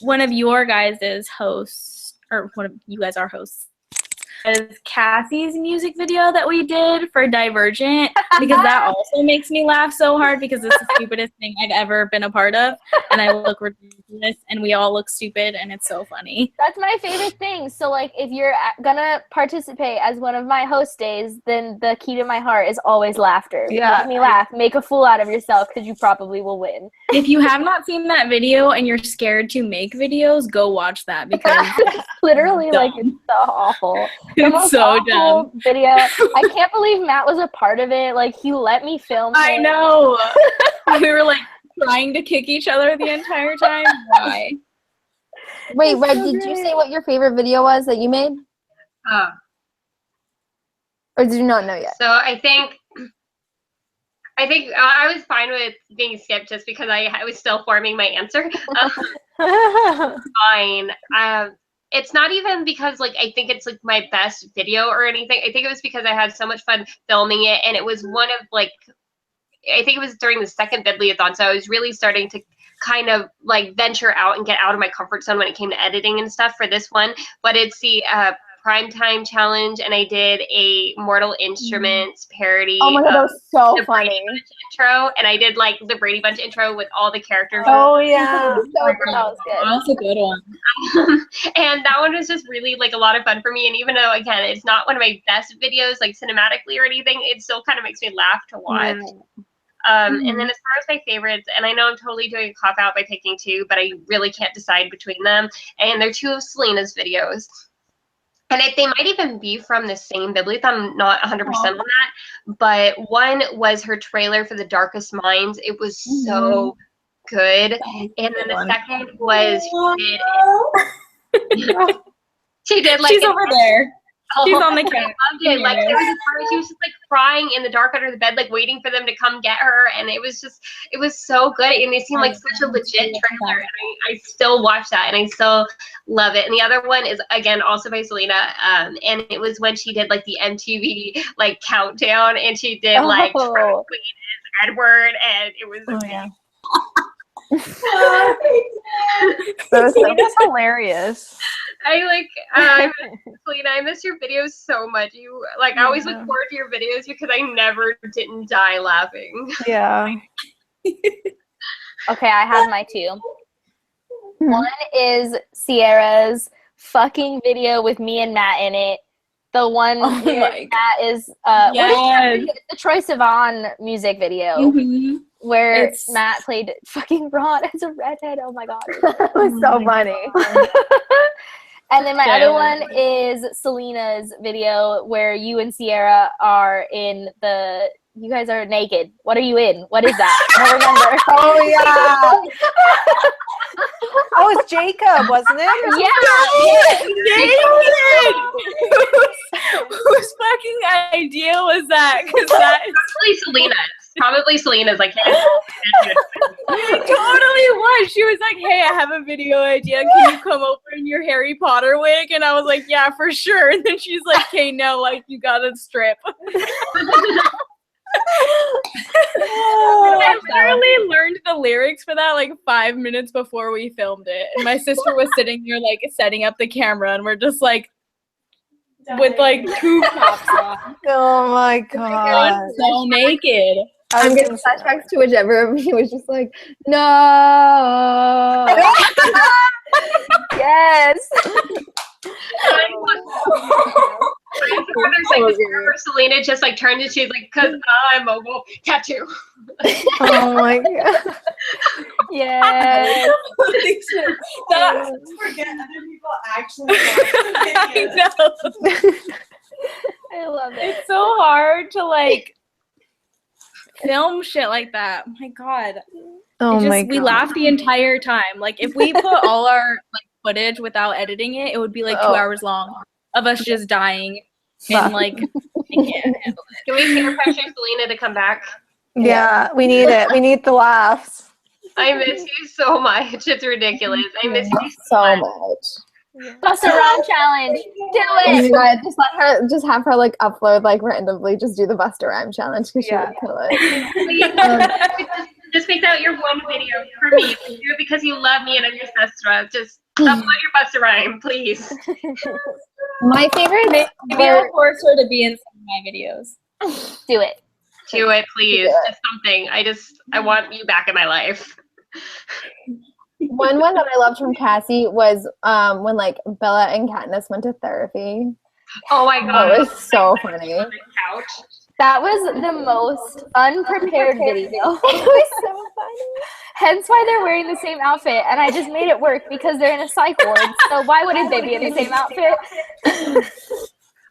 one of your guys' hosts, or one of you guys are hosts, Cassie's music video that we did for Divergent, because that also makes me laugh so hard because it's the stupidest thing I've ever been a part of, and I look ridiculous and we all look stupid and it's so funny. That's my favorite thing. So like if you're gonna participate as one of my host days, then the key to my heart is always laughter. Yeah. Make me laugh. Make a fool out of yourself because you probably will win. If you have not seen that video and you're scared to make videos, go watch that because Literally, dumb. like, it's so awful. The It's most so awful dumb. video. I can't believe Matt was a part of it. Like, he let me film I it. know. We were like trying to kick each other the entire time. Why? Wait, That's Red, so did you great. say what your favorite video was that you made? Or did you not know yet? So I think I was fine with being skipped just because I was still forming my answer. Fine. It's not even because like I think it's like my best video or anything. I think it was because I had so much fun filming it, and it was one of like I think it was during the second Bibliothon, so I was really starting to kind of like venture out and get out of my comfort zone when it came to editing and stuff for this one. But it's the Primetime Challenge, and I did a Mortal Instruments parody. Oh my god, that was so the funny. Brady Bunch intro, and I did like the Brady Bunch intro with all the characters. Oh yeah. So that was good. That's a good one. And that one was just really like a lot of fun for me. And even though again it's not one of my best videos like cinematically or anything, it still kind of makes me laugh to watch. And then as far as my favorites, and I know I'm totally doing a cop out by picking two, but I really can't decide between them. And they're two of Selena's videos. And they might even be from the same Bibliothon. I'm not 100% on that. But one was her trailer for The Darkest Minds. It was so good. And then the second was she did like She's over there. She's on the couch. I loved it. Like there was a part where she was just like crying in the dark under the bed, like waiting for them to come get her, and it was so good. And it seemed like such a legit trailer, and I still watch that, and I still love it. And the other one is again also by Selena, and it was when she did like the MTV like countdown, and she did like Queen is Edward, and it was amazing. Selena's hilarious. Selena, I miss your videos so much. You like I always look forward to your videos because I never didn't die laughing. Yeah. Okay, I have my two. One is Sierra's fucking video with me and Matt in it. The one where Matt is it's the Troye Sivan music video where Matt played fucking Ron as a redhead. Oh my god. That was so funny. And then my other one is Selena's video where you and Sierra are in you guys are naked. What are you in? What is that? I don't remember. Oh yeah. Oh, it's Jacob, wasn't it? Whose fucking idea was that? Because that is Probably Selena's. Like, hey, it totally was. She was like, "Hey, I have a video idea. Can you come over in your Harry Potter wig?" And I was like, "Yeah, for sure." And then she's like, "Hey, no, like you gotta strip." I literally learned the lyrics for that like 5 minutes before we filmed it. And my sister was sitting there like setting up the camera, and we're just like with like two tops on. Oh my god. So naked. I'm getting flashbacks to whichever of you was just like, no. Yes. Selena just like turned and she's like, "Cause I'm Momo tattoo." Oh my god. Yes. Forget other people actually. I know. I love it. It's so hard to like film shit like that. Oh my god. Oh my god. We laughed the entire time. Like if we put all our like footage without editing it, it would be like 2 hours long of us just dying and like I can't handle it. Can we peer pressure Selena to come back? Yeah, we need it. We need the laughs. I miss you so much. It's ridiculous. I miss you So much. Bust a rhyme challenge. Do it. Yeah, just have her like upload like randomly. Just do the Buster Rhyme challenge because she would kill it. Just pick out your one video for me. Do it because you love me and I'm your sister. Just upload your Buster Rhyme, please. My favorite. Maybe I'll force her to be in some of my videos. Do it. Do it, please. Just something. I want you back in my life. One that I loved from Kassie was when like Bella and Katniss went to therapy. Oh my god. That was so funny. On the couch. That was the most unprepared video. It was so funny. Hence why they're wearing the same outfit, and I just made it work because they're in a psych ward. So why wouldn't they be in the same outfit?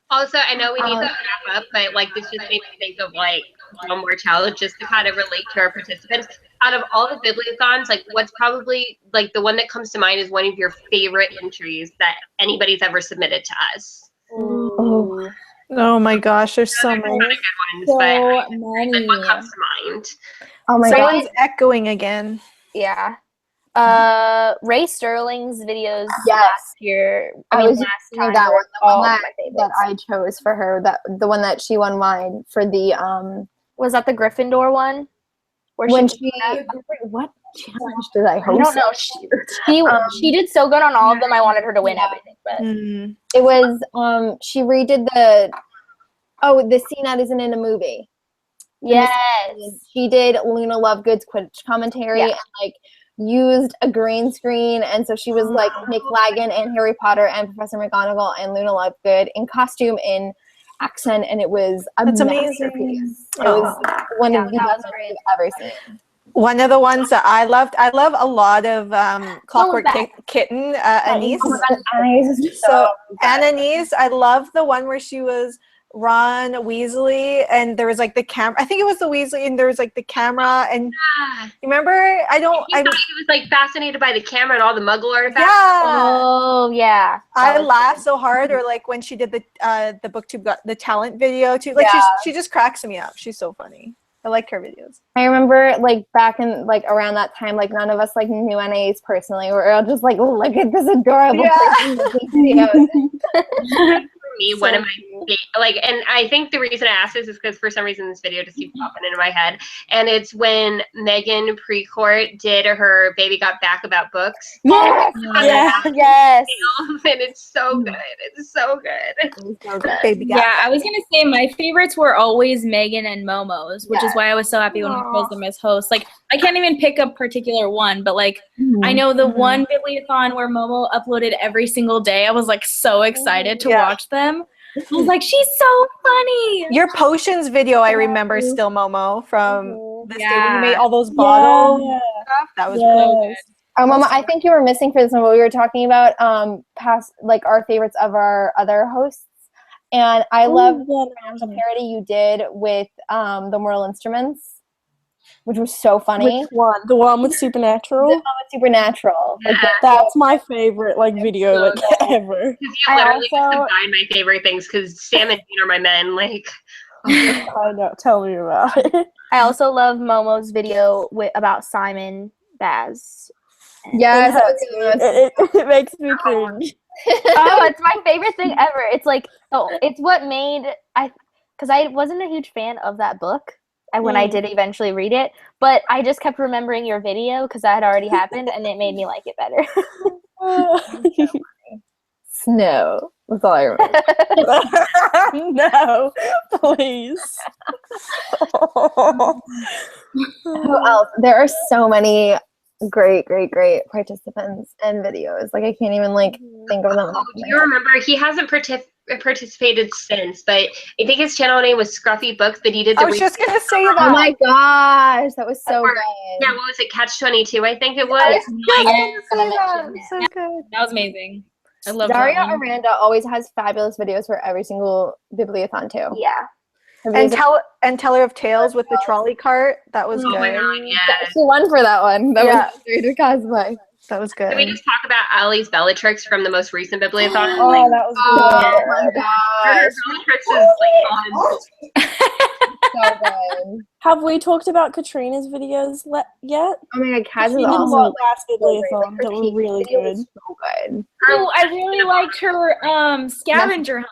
Also, I know we need to wrap up, but like this just made me think of like one more challenge just to kind of relate to our participants. Out of all the bibliothons, like what's probably like the one that comes to mind is one of your favorite entries that anybody's ever submitted to us. Ooh. Oh my gosh, there's so There's a many. lot of good ones, but many. like, what comes to mind? Oh my god. Someone's echoing again. Yeah. Ray Sterling's videos Yes. last year. I mean, was last thinking time that were one, the all one my that favorites. I chose for her, that the one that she won mine for the Was that the Gryffindor one? Where when she, she what challenge did I I host? don't know. She did so good on all of them. I wanted her to win everything, but Mm. It was she redid the scene that isn't in a movie. yes. She did Luna Lovegood's Quidditch commentary and like used a green screen, and so she was like McLagan and Harry Potter and Professor McGonagall and Luna Lovegood in costume in accent, and it was a That's masterpiece. amazing. It was one of the that best was ones I've ever seen. One of the ones that I loved, I love a lot of Clockwork back. Kitten, Anise. Oh my god, Annie's is So good. Anise, I love the one where she was Ron Weasley, and there was like the camera. I think it was the Weasley, and there was like the camera. And Yeah. remember, He was like fascinated by the camera and all the Muggle artifacts. yeah. Oh yeah. I That was laughed so hard, or like when she did the BookTube got the talent video too. Like she just cracks me up. She's so funny. I like her videos. I remember like back in like around that time, like none of us like knew Anais personally. We were all just like, look at this adorable person making videos. For me, one of my like, and I think the reason I asked this is because for some reason this video just keeps popping into my head, and it's when Megan Precourt did her "Baby Got Back" about books. Yes. yes. And it's so good. It's so good. Baby got Yeah, I was gonna say my favorites were always Megan and Momo's, which is why I was so happy when we chose them as hosts. Like, I can't even pick a particular one, but like, I know the one Bibliothon where Momo uploaded every single day. I was like so excited to watch them. I was like, she's so funny. Your potions video, I remember still, Momo, from this day when you made all those bottles and stuff. That was really good. Mama, I think you were missing for this one, but we were talking about past like our favorites of our other hosts. And I love the parody you did with the Moral Instruments, which was so funny. Which one? The one with Supernatural? The one with Supernatural. Like, That's my favorite like video like ever. Because you literally just combine my favorite things. Because Sam and Dean are my men. Like, I know. Tell me about it. I also love Momo's video about Simon Baz. yes, It makes me cringe. Oh, it's my favorite thing ever. It's like, it's what made because I wasn't a huge fan of that book when I did eventually read it, but I just kept remembering your video because that had already happened, and it made me like it better. Snow. That's all I remember. No, please. Who else? There are so many great participants and videos. Like I can't even like think of them. do you remember? He hasn't participated since, but I think his channel name was Scruffy Books. But he did. I was just gonna say that. Oh my gosh, that was so good. Yeah, what was it? Catch 22, I think it was. So good. That was amazing. I love Daria that one. Aranda always has fabulous videos for every single Bibliothon too. Yeah. And Teller of Tales with the trolley cart. That was Oh my good. god, yeah. She won for that one. That was great cosplay. That was Can we good. just talk about Ali's Bellatrix from the most recent Bibliothon? Oh, that was Oh good. my gosh, Bellatrix is like so good. Have we talked about Katrina's videos yet? Oh my god, Kaz She is did awesome. one last So great. Bibliothon Like, that her were peak really video good. was so good. Oh, I really liked her scavenger hunt.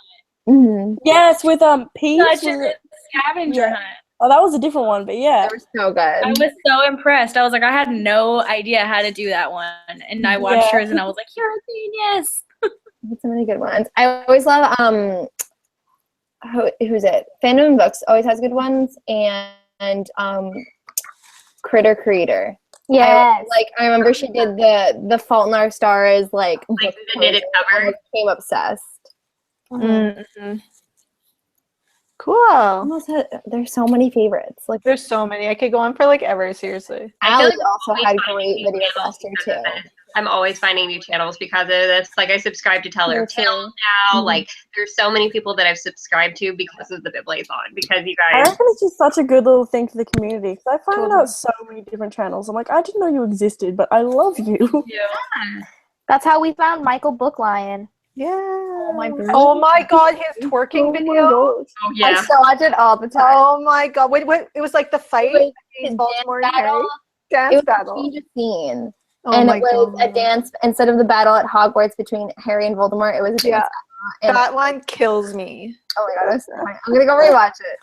Mm-hmm. Yes, with Peach. Such was a it? scavenger Yeah. hunt. Oh, that was a different one, but yeah. They were so good. I was so impressed. I was like, I had no idea how to do that one. And I watched Yeah. hers and I was like, you're a genius. What's so many good ones? I always love who's it? Fandom Books always has good ones, and Critter Creator. Yes. I remember she did the Fault in Our Stars Like the knitted cover. I became obsessed. Mm-hmm. Cool. There's so many favorites. Like There's so many. I could go on for like ever, seriously. Allie like also had great new videos channels last year because of too. this. I'm always finding new channels because of this. Like I subscribe to Tell Her Me too. Tale now. Mhm. Like there's so many people that I've subscribed to because of the Bibliothon. Because you I guys, reckon it's just such a good little thing for the community because I find Totally. out so many different channels. I'm like, I didn't know you existed, but I love you. That's how we found Michael Book Lion. Yeah. Oh my god. Oh my god, his twerking video. oh I yeah, still watch it all the time. Oh my god. Wait, it was like the fight It was between his Baltimore dance and Harry. battle. Dance It was battle. a change of scene. Oh And my it was god. a dance instead of the battle at Hogwarts between Harry and Voldemort. It was a dance Yeah. battle. And, That one kills me. oh my god, it was so funny. I'm gonna go rewatch it.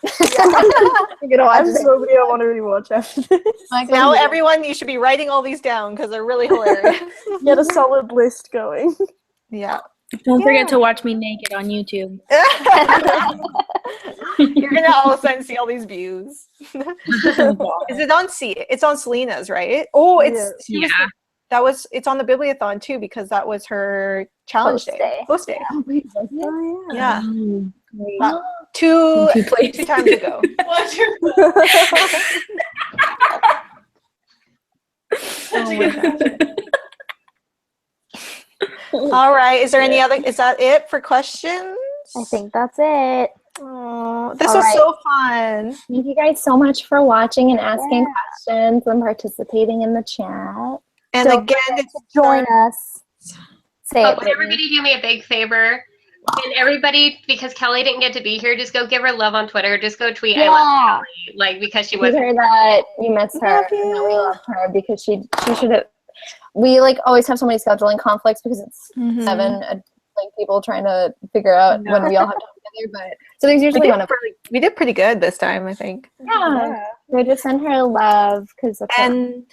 I'm gonna watch I'm it. so many I want to rewatch after this. Michael, Now you- everyone, you should be writing all these down because they're really hilarious. Get a solid list going. Yeah. Don't forget to watch me naked on YouTube. You're gonna all of a sudden see all these views. Is it on It's on Selena's, right? Oh, it's yeah. it's on the Bibliothon too because that was her challenge Post day. day. Post day. Oh, Yeah. Great. Two places. times ago. Watch your Oh my gosh. All right. Is that it for questions? I think that's it. Oh, this All was right. so fun. Thank you guys so much for watching and asking Yeah. questions and participating in the chat. And Don't again, forget it's to join us. Say Oh, it, can Brittni. everybody do me a big favor? And everybody, because Kelly didn't get to be here, just go give her love on Twitter. Just go tweet, I love Yeah. Kelly. Like, because she We was heard that you miss her Love and that we you. love her because she should have. We always have so many scheduling conflicts because it's Mhm. 7 people trying to figure out when we all have time together. But so there's usually one of We did pretty good this time, I think. yeah. So just send her love because And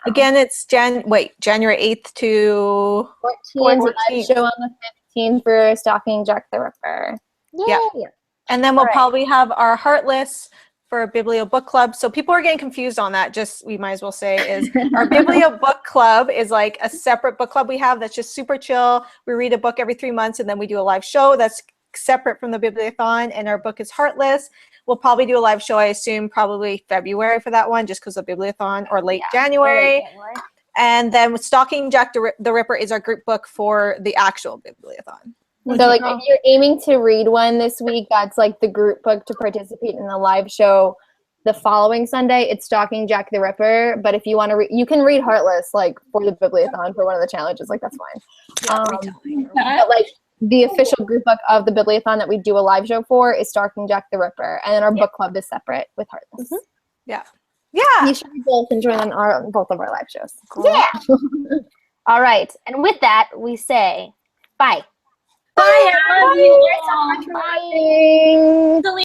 again, it's January 8th to 14th live 14th. show on the 15th for Stalking Jack the Ripper. Yeah. Yay. And then we'll Alright. probably have our Heartless for Biblio Book Club. So people are getting confused on that. Just we might as well say is our Biblio Book Club is like a separate book club we have that's just super chill. We read a book every 3 months and then we do a live show that's separate from the Bibliothon. And our book is Heartless. We'll probably do a live show, I assume, probably February for that one, just because of Bibliothon, or late January. And then with Stalking Jack the Ripper is our group book for the actual Bibliothon. So if you're aiming to read one this week, that's the group book to participate in the live show the following Sunday. It's Stalking Jack the Ripper. But if you want to you can read Heartless for the Bibliothon for one of the challenges. That's fine. But the official group book of the Bibliothon that we do a live show for is Stalking Jack the Ripper. And then our book club is separate with Heartless. Yeah. You should both enjoy on both of our live shows. Yeah. All right. And with that, we say bye. Bye, everyone. Thanks so much for watching. Selena.